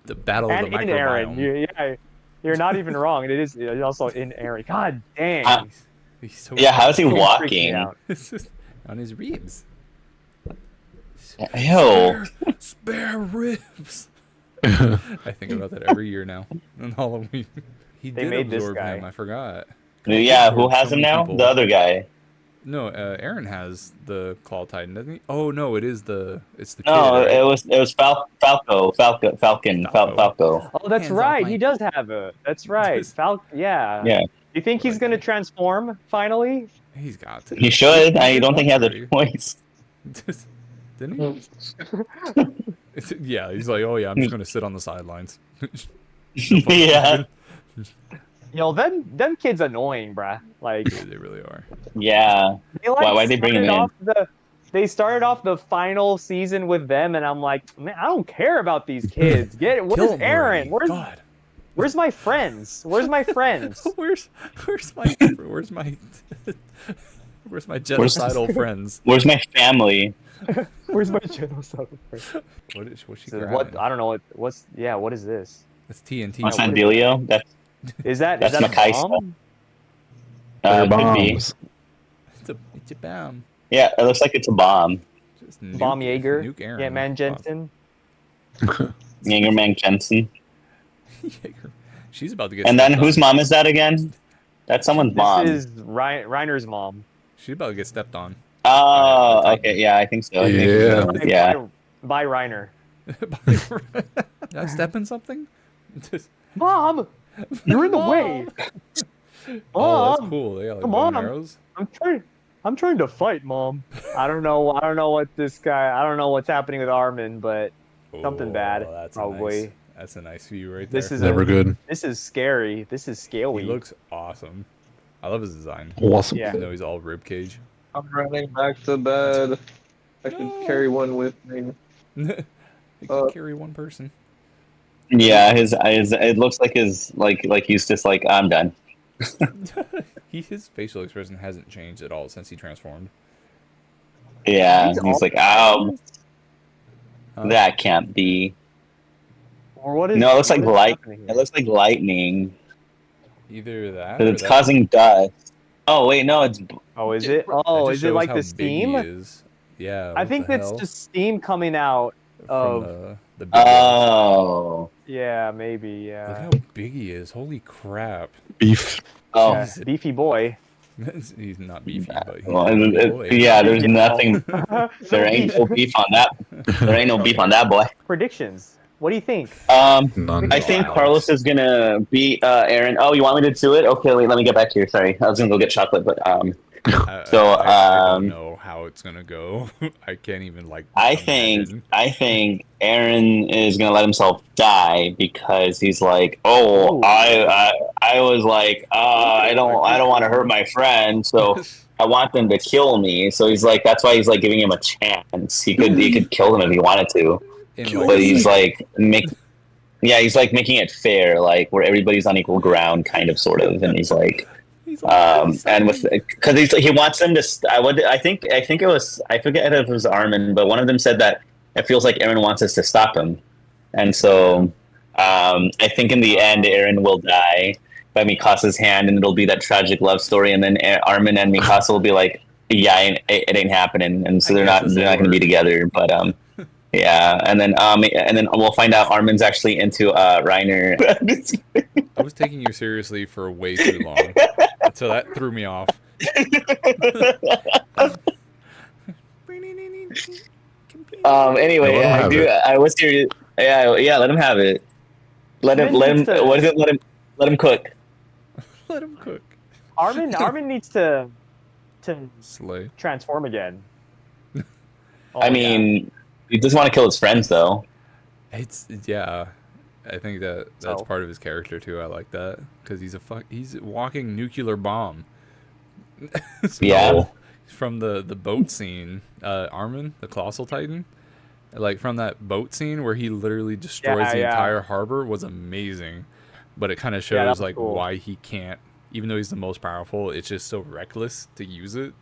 The battle of And the in Aaron. microbiome. Yeah, you're not even wrong. It is also in Aaron. God dang. He's so Yeah, how's he Freaking walking? out. It's just on his ribs. Ew. Spare ribs. I think about that every year now on Halloween. He They did made this absorb guy. him. I forgot. Yeah, who absorbed has so him many now? people. The other guy. No, Aaron has the Claw Titan, doesn't he? Oh no, it's the No, kid, right? it was Falcon. Falco. Oh, that's Hands off right. my- He does have a. That's right. Yeah. Yeah, You think he's gonna transform finally? He's got to. he should. I did don't think he has a once choice. already. Didn't he? Yeah, he's like, oh yeah, I'm just gonna sit on the sidelines. Yeah, Them kids annoying, bruh. Like They really are. yeah. they like Why'd they bring him started in? off they started off the final season with them, and I'm like, man, I don't care about these kids. Kill Where's him Aaron? already. God. Where's my friends? Where's my friends? Where's my genocidal friends? Where's my family? Where's my genocide friends? What's she So grabbing? what? I don't know. What is this? That's TNT. What's that, Delio? That's Is that That's a Makaisa. bomb? They're could be. bombs. It's a bomb. Yeah, it looks like it's a bomb. Just nuke, Bomb Jaeger? Nuke Aaron. Yeah, man, Jensen. Yangerman Jensen. Jaeger. She's about to get. And then stepped whose on. mom is that again? That's someone's mom. This is Reiner's mom. She's about to get stepped on. Oh, Titan. okay. Yeah, I think so. I think Yeah. so. Yeah. By Reiner. Did I step in something? Mom, you're in the way. Oh, that's Mom, cool. They got like come bow and on. arrows. I'm trying to fight, Mom. I don't know what this guy. I don't know what's happening with Armin, but something bad, that's probably. That's a nice view right there. This is Never good. This is scary. This is He scary. looks awesome. I love his design. Awesome. Yeah. Even though he's all rib cage. I'm running back to bed. I can carry one with me. He can carry one person. Yeah, his it looks like he's just like, I'm done. His facial expression hasn't changed at all since he transformed. Yeah, These he's all- like, oh, Huh? that can't be. Or what is? No, it looks like what is light. happening here? It looks like lightning Either that. because or it's that- causing dust. Oh wait, no, it's Oh, is it? that Oh, just is it shows like how the big steam? he is. Yeah. I what think the it's hell? just steam coming out. From of- the big guy. oh Yeah, maybe. Look Yeah. how big he is. Holy crap. Beef. oh. Yeah, beefy boy. He's not beefy, but he's Well, a big boy. yeah, there's Yeah. nothing. There ain't no beef on that. There ain't no beef on that boy. Predictions. What do you think? None. I think Alex. Carlos is gonna beat Aaron. Oh, you want me to do it? Okay, wait, let me get back here. Sorry, I was gonna go get chocolate, but So, I don't know how it's gonna go. I can't even like. I imagine. think Aaron is gonna let himself die because he's like, oh, Ooh. I was like, I don't want to hurt my friend, so I want them to kill me. So he's like, that's why he's like giving him a chance. He could kill him if he wanted to, In, but he's like he's like making it fair, like where everybody's on equal ground, kind of, sort of, and he's like. he's like, And with because he wants them to. I think it was, I forget if it was Armin, but one of them said that it feels like Aaron wants us to stop him, and so I think in the end Aaron will die by Mikasa's hand, and it'll be that tragic love story, and then Armin and Mikasa will be like, yeah, it ain't happening, and so I they're guess not that'll going to be work. together, but yeah, and then we'll find out Armin's actually into Reiner. I was taking you seriously for way too long, so that threw me off. Anyway, Let him have it. I was serious. Yeah, let him have it. Let him. Let him. needs to- What is it? Let him cook. Let him cook. Armin needs to Slay. transform again. Oh, I yeah. mean, he doesn't want to kill his friends though. It's yeah. I think that's So? part of his character too. I like that because he's he's a walking nuclear bomb. Yeah. From the boat scene, Armin, the Colossal Titan, like from that boat scene where he literally destroys the Yeah. entire harbor was amazing. But it kind of Yeah, that shows was like cool. why he can't, even though he's the most powerful. It's just so reckless to use it.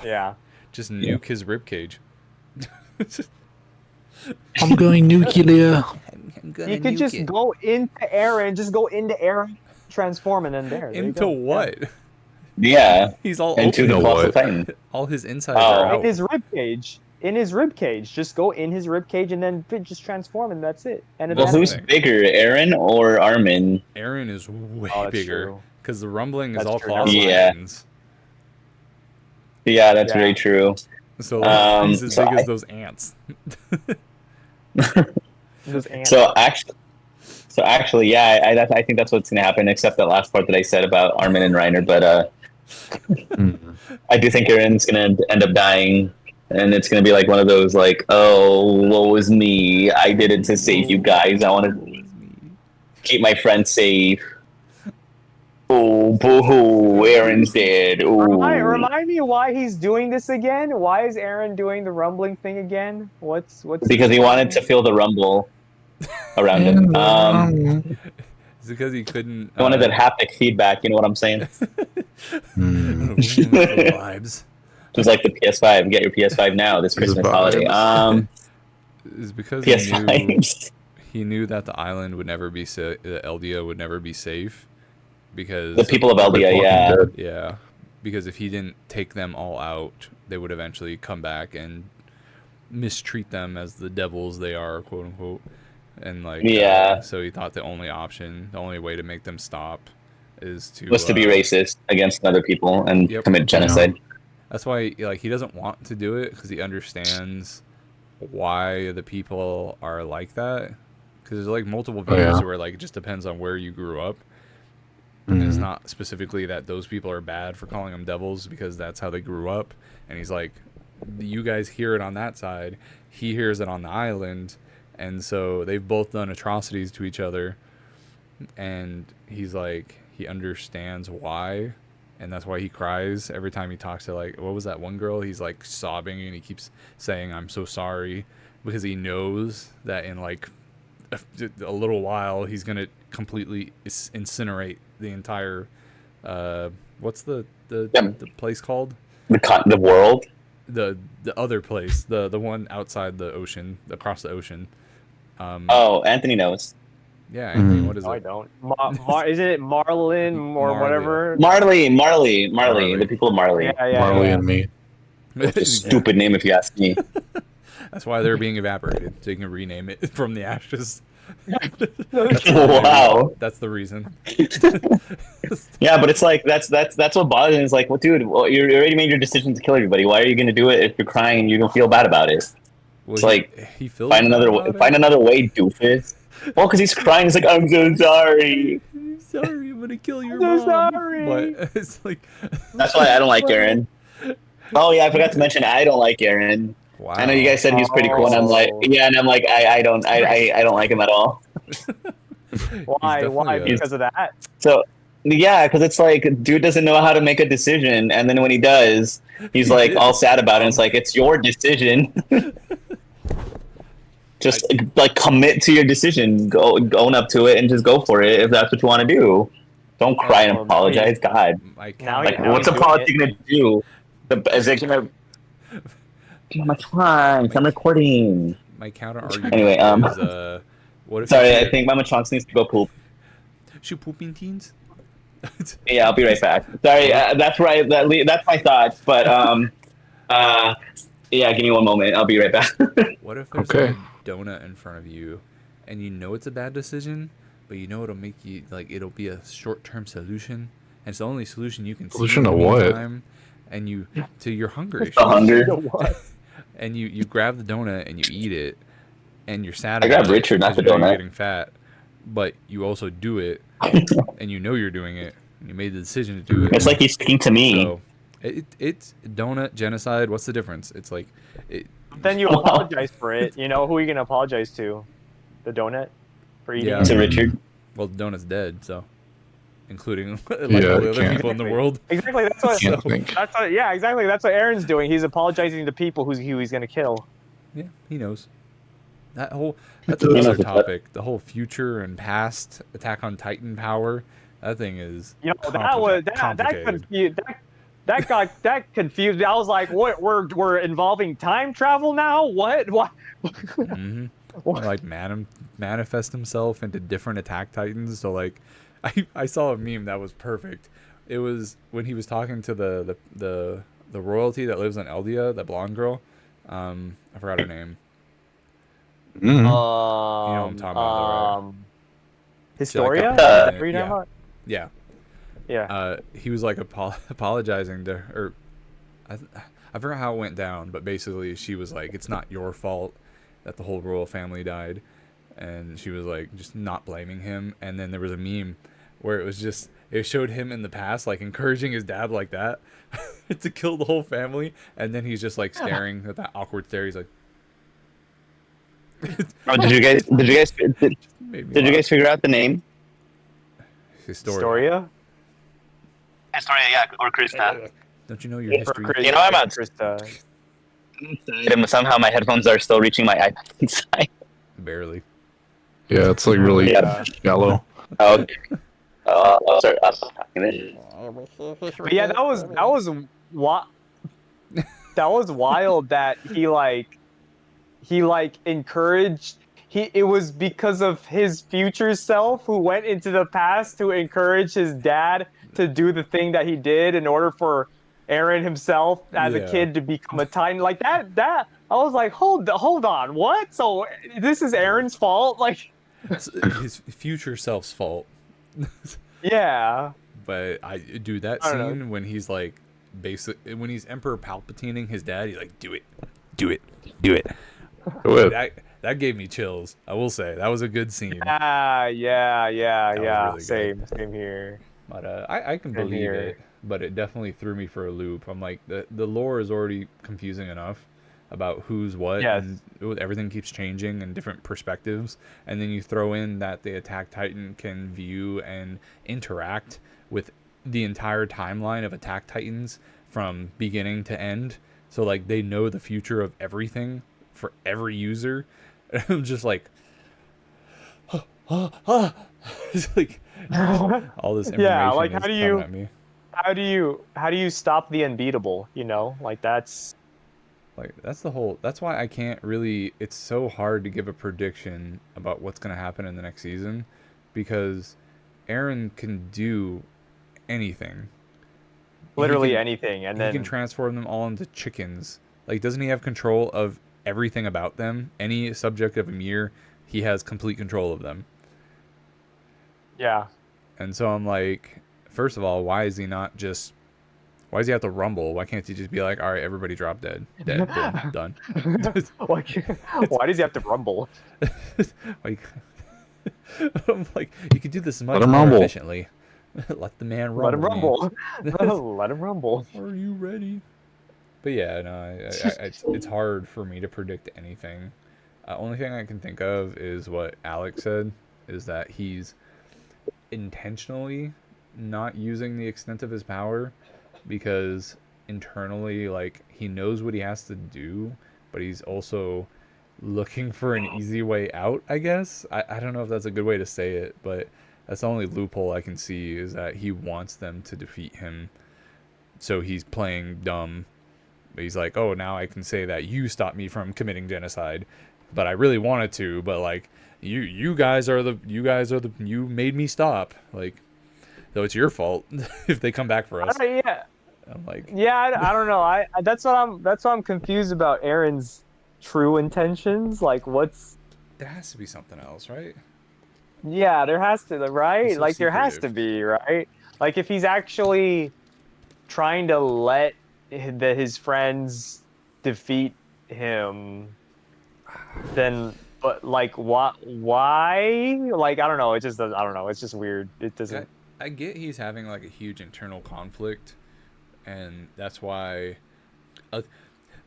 Yeah. Just nuke his ribcage. I'm going nuclear. You could just go into Aaron, transform, and then there you Into go. what? Yeah. He's all Into open. the know Colossal what? Titan. All his insides Oh. are Yeah. out. In his rib cage. Just go in his rib cage and then just transform, and that's it. And Well, Well, the who's thing. bigger, Aaron or Armin? Aaron is way Oh, that's bigger true. because the rumbling is That's all true. colossal Yeah. titans. Yeah, that's Yeah. very true. So he's as so big I- as those ants. Those ants. So actually, yeah, I think that's what's gonna happen. Except that last part that I said about Armin and Reiner, but I do think Aaron's gonna end up dying, and it's gonna be like one of those like, oh, woe is me. I did it to save you guys. I want to keep my friends safe. Oh, boo-hoo, Aaron's dead. Ooh. Remind me why he's doing this again. Why is Aaron doing the rumbling thing again? What's Because he wanted to feel the rumble around him. It's because he couldn't. He wanted that haptic feedback. You know what I'm saying? Vibes. Just like the PS5. Get your PS5 now this Christmas vibes. holiday. Is because PS5. he knew that the island would never be Eldia would never be safe because The people of Eldia, Walking yeah. Dead. yeah, because if he didn't take them all out, they would eventually come back and mistreat them as the devils they are, quote unquote. And like, Yeah. so he thought the only way to make them stop is to Was to be racist against other people and Yep. commit genocide. That's why like he doesn't want to do it because he understands why the people are like that. Because there's like multiple views where like it just depends on where you grew up. And it's not specifically that those people are bad for calling them devils because that's how they grew up. And he's like, you guys hear it on that side, he hears it on the island, and so they've both done atrocities to each other. And he's like, he understands why, and that's why he cries every time he talks to like, what was that one girl? He's like sobbing and he keeps saying, "I'm so sorry," because he knows that in like a little while he's gonna completely incinerate the entire what's the place called, The world. the other place, the one outside the ocean, across the ocean. Oh, Anthony knows. Yeah, Anthony, what is No, I it? don't. Is it Marlin or Marley. whatever? Marley. The people of Marley. Yeah. Marley and me. It's a stupid name if you ask me. That's why they're being evaporated, so you can rename it from the ashes. Wow. That's the reason. Yeah, but it's like that's what bothers me. It's like, well, dude, you already made your decision to kill everybody. Why are you going to do it if you're crying and you don't feel bad about it? Well, It's like, he feels find bad another about it. way, doofus. Well, because he's crying. He's like, I'm so sorry. I'm sorry, I'm gonna kill your I'm so mom. sorry. But it's like, That's why I don't like Aaron. Oh yeah, I forgot to mention I don't like Aaron. wow. I know you guys said he was pretty cool, and I'm like, yeah, and I'm like, I don't like him at all. Why? definitely a- Because of that? So yeah, because it's like, dude doesn't know how to make a decision, and then when he does, he's like all sad about it. And it's like, it's your decision. Just like commit to your decision, go own up to it, and just go for it if that's what you want to do. Don't cry and apologize. God, I Now like now what's a he's doing politician gonna do? Is it gonna? My time. I'm recording. my counter argument Anyway, is what if Sorry, you I think Mama Chunks needs to go poop. shoot pooping teens? Yeah, I'll be right back. Sorry, that's right. That's my thoughts. But yeah, give me one moment. I'll be right back. What if there's Okay. like a donut in front of you, and you know it's a bad decision, but you know it'll make you like it'll be a short-term solution, and it's the only solution you can Solution see in to the what? meantime, and you to your hunger issues. The hunger. And you grab the donut and you eat it, and you're sad I about grabbed it Richard, not because the you know donut. you're getting fat, but you also do it, and you know you're doing it, and you made the decision to do it. It's like he's sticking to me. So it's donut genocide. What's the difference? It's like Then you apologize for it. You know who are you gonna apologize to? The donut for eating Yeah. it? To Richard. well, the donut's dead, so including like Yeah, all the it other can't. people in the world. Exactly. That's what. Can't think. That's what. Yeah, exactly. That's what Aaron's doing. He's apologizing to people who he's gonna kill. Yeah, he knows. That's He knows another what's up. topic. The whole future and past Attack on Titan power. That thing is You know, that was that complicated. that confused me. I was like, what? We're involving time travel now? What? hmm What? Like manifest himself into different Attack Titans. So like, I saw a meme that was perfect. It was when he was talking to the royalty that lives in Eldia, that blonde girl. I forgot her name. Mhm. You know what I'm talking about, though, right? Historia? She, like, What are you yeah. talking about? Yeah. Yeah. He was like apologizing to her. I forgot how it went down, but basically she was like, "It's not your fault that the whole royal family died," and she was like, just not blaming him. And then there was a meme where it showed him in the past like encouraging his dad like that to kill the whole family, and then he's just like staring at that awkward stare. He's like, Oh, did you guys made me did you laugh. guys figure out the name? Historia. Historia, yeah, or Krista. Don't you know your history? You know, I'm out. Krista. And somehow my headphones are still reaching my iPad inside. Barely. Yeah, it's like really Yeah. shallow. Oh, I'll start talking it. But yeah, that was that was wild that he encouraged it was because of his future self who went into the past to encourage his dad to do the thing that he did in order for Aaron himself as a Yeah. kid to become a Titan. Like that I was like, hold on, what? So this is Aaron's fault? Like, It's his future self's fault. yeah. But dude, that I don't scene when he's like, when he's Emperor Palpatining his dad, he's like, do it. Go ahead. That gave me chills. I will say that was a good scene. Yeah. was really Same here. But I can Same believe here. it. But it definitely threw me for a loop. I'm like, the lore is already confusing enough about who's what, Yes. and everything keeps changing and different perspectives. And then you throw in that the Attack Titan can view and interact with the entire timeline of Attack Titans from beginning to end. So like they know the future of everything for every user. I'm just like, it's like all this information Yeah, like, is how do coming you- at me. How do you stop the unbeatable? You know, like that's That's why I can't really, it's so hard to give a prediction about what's going to happen in the next season, because Aaron can do anything. literally He can- anything, and he then can transform them all into chickens. Like, doesn't he have control of everything about them? Any subject of Ymir, he has complete control of them. yeah. And so I'm like, first of all, why does he have to rumble? Why can't he just be like, all right, everybody drop dead, boom, done? Why does he have to rumble? Like, I'm like, you could do this much Let him more rumble. efficiently. Let the man rumble. Let him man. rumble. Let him rumble. Are you ready? But yeah, no, it's hard for me to predict anything. Only thing I can think of is what Alex said, is that he's intentionally not using the extent of his power because internally, like, he knows what he has to do, but he's also looking for an easy way out, I guess. I don't know if that's a good way to say it, but that's the only loophole I can see, is that he wants them to defeat him. So he's playing dumb. But he's like, oh, now I can say that you stopped me from committing genocide, but I really wanted to, but like, you guys made me stop. Like, so it's your fault if they come back for us. Yeah. I'm like, Yeah, I don't know. That's what I'm confused about Aaron's true intentions. Like, what's? there has to be something else, right? Yeah, there has to, right? He's so Like, there has to secretive. be, right? Like, if he's actually trying to let his friends defeat him, then But like, what? Why? Like, I don't know. It just does. I don't know. It's just weird. It doesn't. I get he's having like a huge internal conflict, and that's why.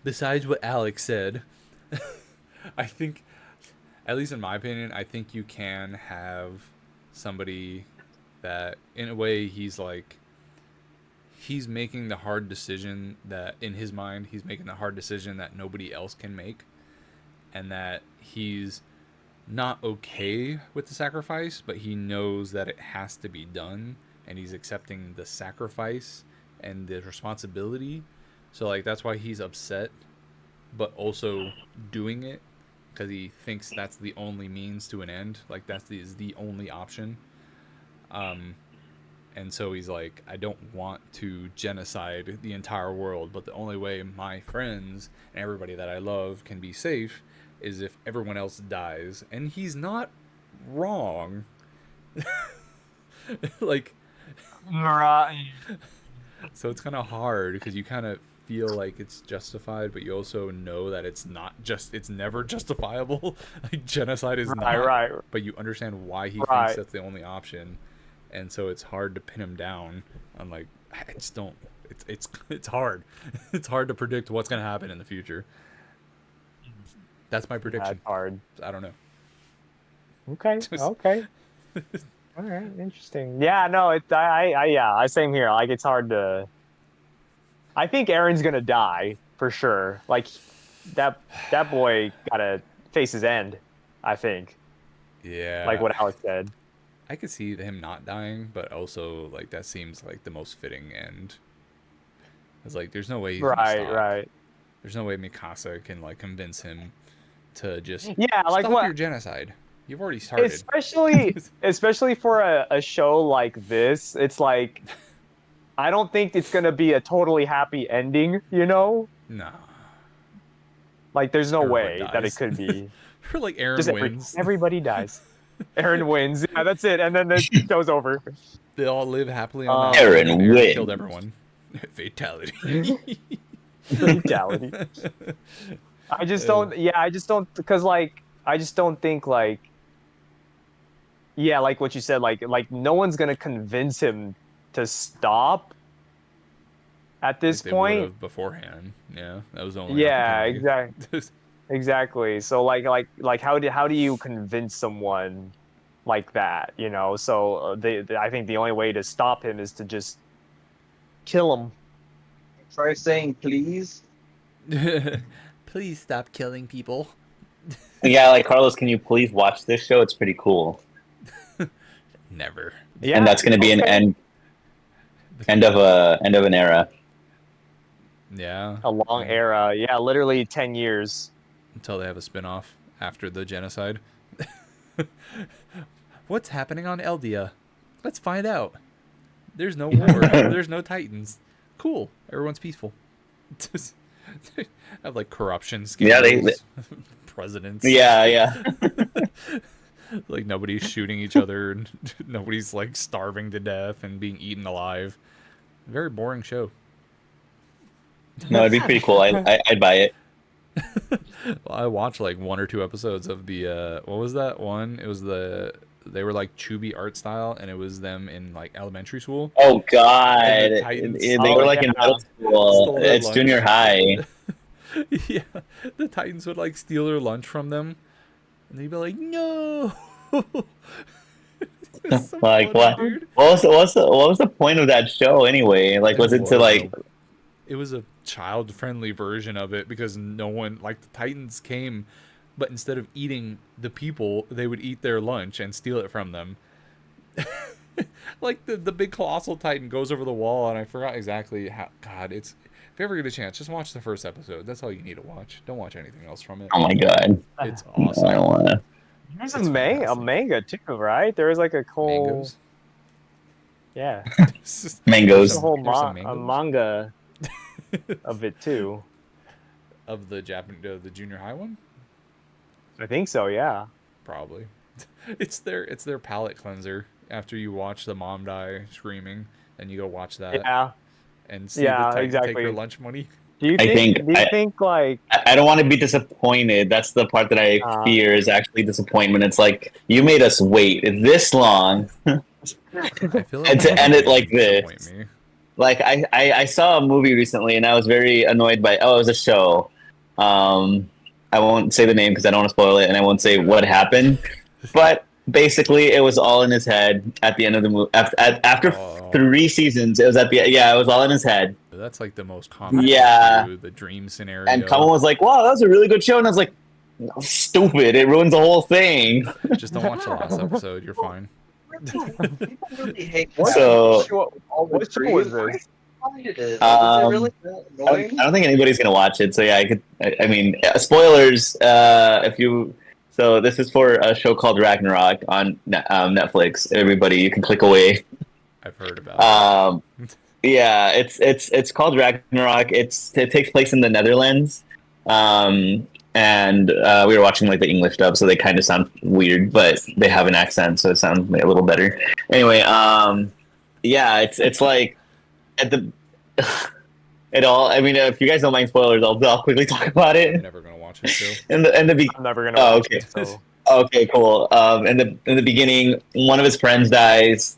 Besides what Alex said, I think, at least in my opinion, I think you can have somebody that, in a way, he's making the hard decision that, in his mind, he's making the hard decision that nobody else can make, and that he's not okay with the sacrifice, but he knows that it has to be done, and he's accepting the sacrifice and the responsibility. So like that's why he's upset, but also doing it because he thinks that's the only means to an end. Like is the only option. And so he's like, I don't want to genocide the entire world, but the only way my friends and everybody that I love can be safe is if everyone else dies. And he's not wrong. Like, Right. so it's kind of hard because you kind of feel like it's justified, but you also know that it's never justifiable. Like genocide is not, Right. but you understand why he thinks Right. that's the only option. And so it's hard to pin him down. I'm like, I just don't. It's hard. It's hard to predict what's gonna happen in the future. That's my prediction. That's hard. I don't know. Okay. Just- Okay. All right. Interesting. Yeah. No. Yeah. Same here. Like, it's hard to. I think Aaron's gonna die for sure. Like, that boy gotta face his end. I think. Yeah. Like what Alex said. I could see him not dying, but also like that seems like the most fitting end. It's like there's no way he's gonna stop. Right. There's no way Mikasa can like convince him to just Yeah. Like stop what? your genocide. You've already started. Especially for a show like this, it's like I don't think it's gonna be a totally happy ending, you know? Nah. Like there's no Everyone way that it dies. could be. For like Aaron Just wins. everybody dies. Aaron wins. Yeah, that's it. And then the show's over. They all live happily on that. Aaron island, and wins. Killed everyone. Fatality. Fatality. I just don't. Yeah, I just don't. Because like, I just don't think like. Yeah, like what you said. Like no one's gonna convince him to stop. At this Like they point. would've beforehand. Yeah, that was the only. Yeah, opportunity. exactly. Exactly. So like how do you convince someone like that, you know? So I think the only way to stop him is to just kill him. Try saying please. Please stop killing people. Yeah, like Carlos, can you please watch this show? It's pretty cool. Never. Yeah. And that's going to be an okay. end of an era. Yeah. A long era. Yeah, literally 10 years. Until they have a spin-off after the genocide. What's happening on Eldia? Let's find out. There's no war. There's no Titans. Cool. Everyone's peaceful. Just have like corruption Yeah, scandals. Presidents. Yeah. Like nobody's shooting each other and nobody's like starving to death and being eaten alive. Very boring show. No, it'd be pretty cool. I'd buy it. Well, I watched like 1 or 2 episodes of the what was that one? It was they were like Chubby art style, and it was them in like elementary school. Oh God, And the Titans- they Oh, were like in yeah. middle school. Stole their It's lunch. junior high. Yeah, the Titans would like steal their lunch from them, and they'd be like, "No." It's so Like funny, what? dude. What was the point of that show anyway? Like, was it to like? It was a child-friendly version of it because no one like the Titans came, but instead of eating the people, they would eat their lunch and steal it from them. Like the big colossal Titan goes over the wall, and I forgot exactly how. God, it's if you ever get a chance, just watch the first episode. That's all you need to watch. Don't watch anything else from it. Oh my God, It's I awesome. don't wanna. There's It's a fantastic. manga too, right? There was like a whole Mangoes. yeah, It's just- Mangoes. there's a whole There's some a mangoes. manga of it too. Of the the junior high one, I think so. Yeah. probably. It's their palate cleanser after you watch the mom die screaming, and you go watch that Yeah. and see Yeah, the Titan take exactly. your lunch money. Do you I think? think Do you think like? I don't want to be disappointed. That's the part that I fear is actually disappointment. It's like you made us wait this long I feel like and to end it nothing like would disappoint this. me. Like I saw a movie recently and I was very annoyed by. Oh, it was a show. I won't say the name because I don't want to spoil it, and I won't say what happened. But basically, it was all in his head at the end of the movie. After Oh. 3 seasons, it was at the yeah, it was all in his head. That's like the most common Yeah. issue, the dream scenario. And Colin was like, "Wow, that was a really good show," and I was like, no, "Stupid! It ruins the whole thing." Just don't watch the last episode. You're fine. People really hate So- What show was this? it. Um, Is it really that annoying? I don't think anybody's gonna watch it. So yeah, I mean, spoilers. If you. So this is for a show called Ragnarok on Netflix. Everybody, you can click away. I've heard about it. Yeah, it's called Ragnarok. It takes place in the Netherlands, and we were watching like the English dub, so they kind of sound weird, but they have an accent, so it sounds a little better. Anyway, yeah, it's like at the it all. I mean, if you guys don't mind spoilers, I'll quickly talk about I'm it. never gonna watch it too. In the I'm never gonna. Oh, watch okay. it, so. Okay, cool. In the beginning, one of his friends dies.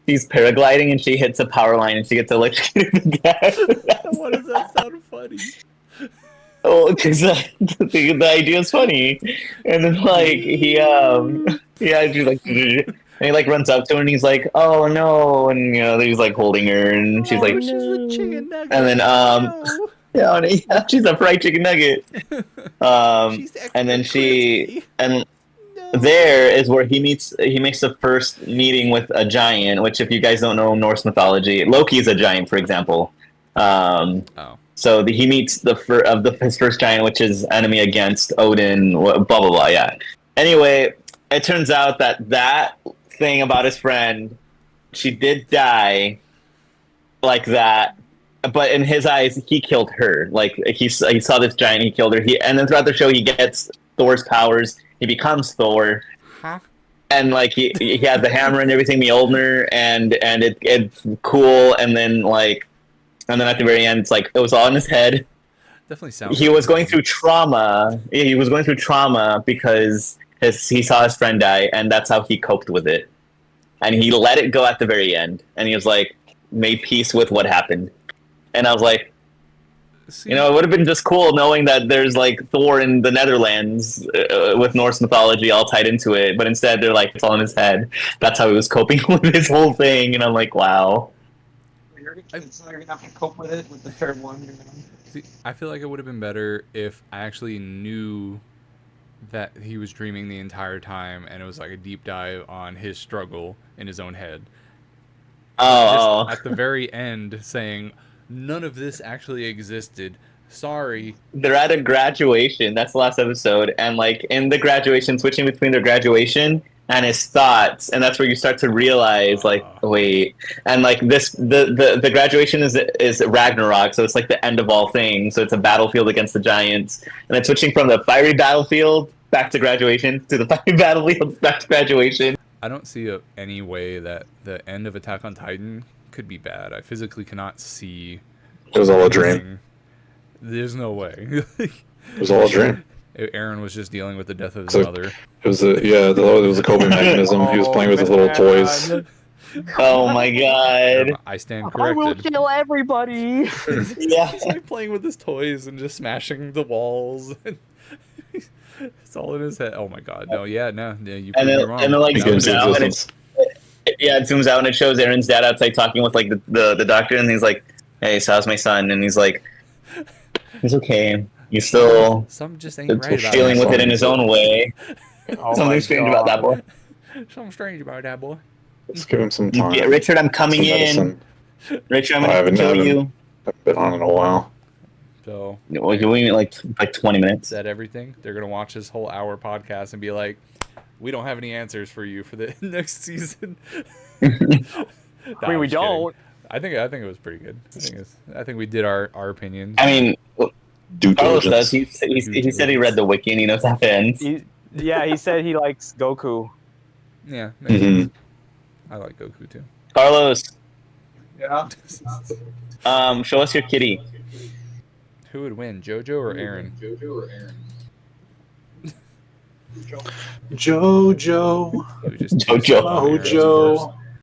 She's paragliding and she hits a power line and she gets electrocuted to death. Why does that sound funny? Oh, because the idea is funny. And then like she's like, and he like runs up to her and he's like, "Oh no!" And he's like holding her and she's like, she's a chicken nugget. and then No. yeah, she's a fried chicken nugget. She's extra And then crispy. and No. there is where he makes the first meeting with a giant, which if you guys don't know Norse mythology, Loki is a giant, for example. Oh. So he meets his first giant, which is enemy against Odin, blah blah blah. Yeah. Anyway, it turns out that thing about his friend, she did die, like that. But in his eyes, he killed her. Like he saw this giant, he killed her. And then throughout the show, he gets Thor's powers. He becomes Thor. Huh? And like he has the hammer and everything, Mjolnir, and it's cool. And then at the very end, it's like it was all in his head. Definitely sounds. He was going through trauma. He was going through trauma because he saw his friend die, and that's how he coped with it. And he let it go at the very end, and he was like made peace with what happened. And I was like, See, it would have been just cool knowing that there's like Thor in the Netherlands with Norse mythology all tied into it, but instead they're like it's all in his head. That's how he was coping with his whole thing, and I'm like, wow. It's not gonna have to cope with it with the third one. See, I feel like it would have been better if I actually knew that he was dreaming the entire time, and it was like a deep dive on his struggle in his own head. Oh, Just at the very end, saying none of this actually existed. Sorry. they're at a graduation. That's the last episode, and like in the graduation, switching between their graduation and his thoughts, and that's where you start to realize, like, wait, and like the graduation is Ragnarok, so it's like the end of all things. So it's a battlefield against the giants, and then switching from the fiery battlefield back to graduation to the fiery battlefield back to graduation. I don't see any way that the end of Attack on Titan could be bad. I physically cannot see. It was all a dream. There's no way. It was all a dream. Aaron was just dealing with the death of his So- mother. It was a coping mechanism. He was playing with his little toys. Oh my god. I stand I will corrected. kill everybody. Yeah. He's like playing with his toys and just smashing the walls. It's all in his head. Oh my god. No, yeah, no. Yeah, you And proved me then, wrong. and then like He goes zooms into out and existence. it zooms out and it shows Aaron's dad outside talking with like the doctor, and he's like, "Hey, so how's my son?" And he's like, "He's okay. He's still Some just ain't right about dealing that with it boy. in his own way." Oh Something my strange about that boy. Something strange about that boy. Let's give him some time. Yeah, Richard, I'm coming Some in. medicine. Richard, I'm I gonna haven't kill had him. you. I've been on in a while. So We need like 20 is minutes. that everything? They're gonna watch this whole hour podcast and be like, "We don't have any answers for you for the next season." I Nah, mean, I'm we just kidding. don't. I think it was pretty good. I think we did our opinions. I mean, Due Carlos does. diligence. He said he read the wiki and he knows how it ends. Yeah, he said he likes Goku. yeah, maybe. Mhm. I like Goku too. Carlos, Yeah. Show us your kitty. Who would win, JoJo or Aaron? Jojo. He was just JoJo. on Aaron's Mojo.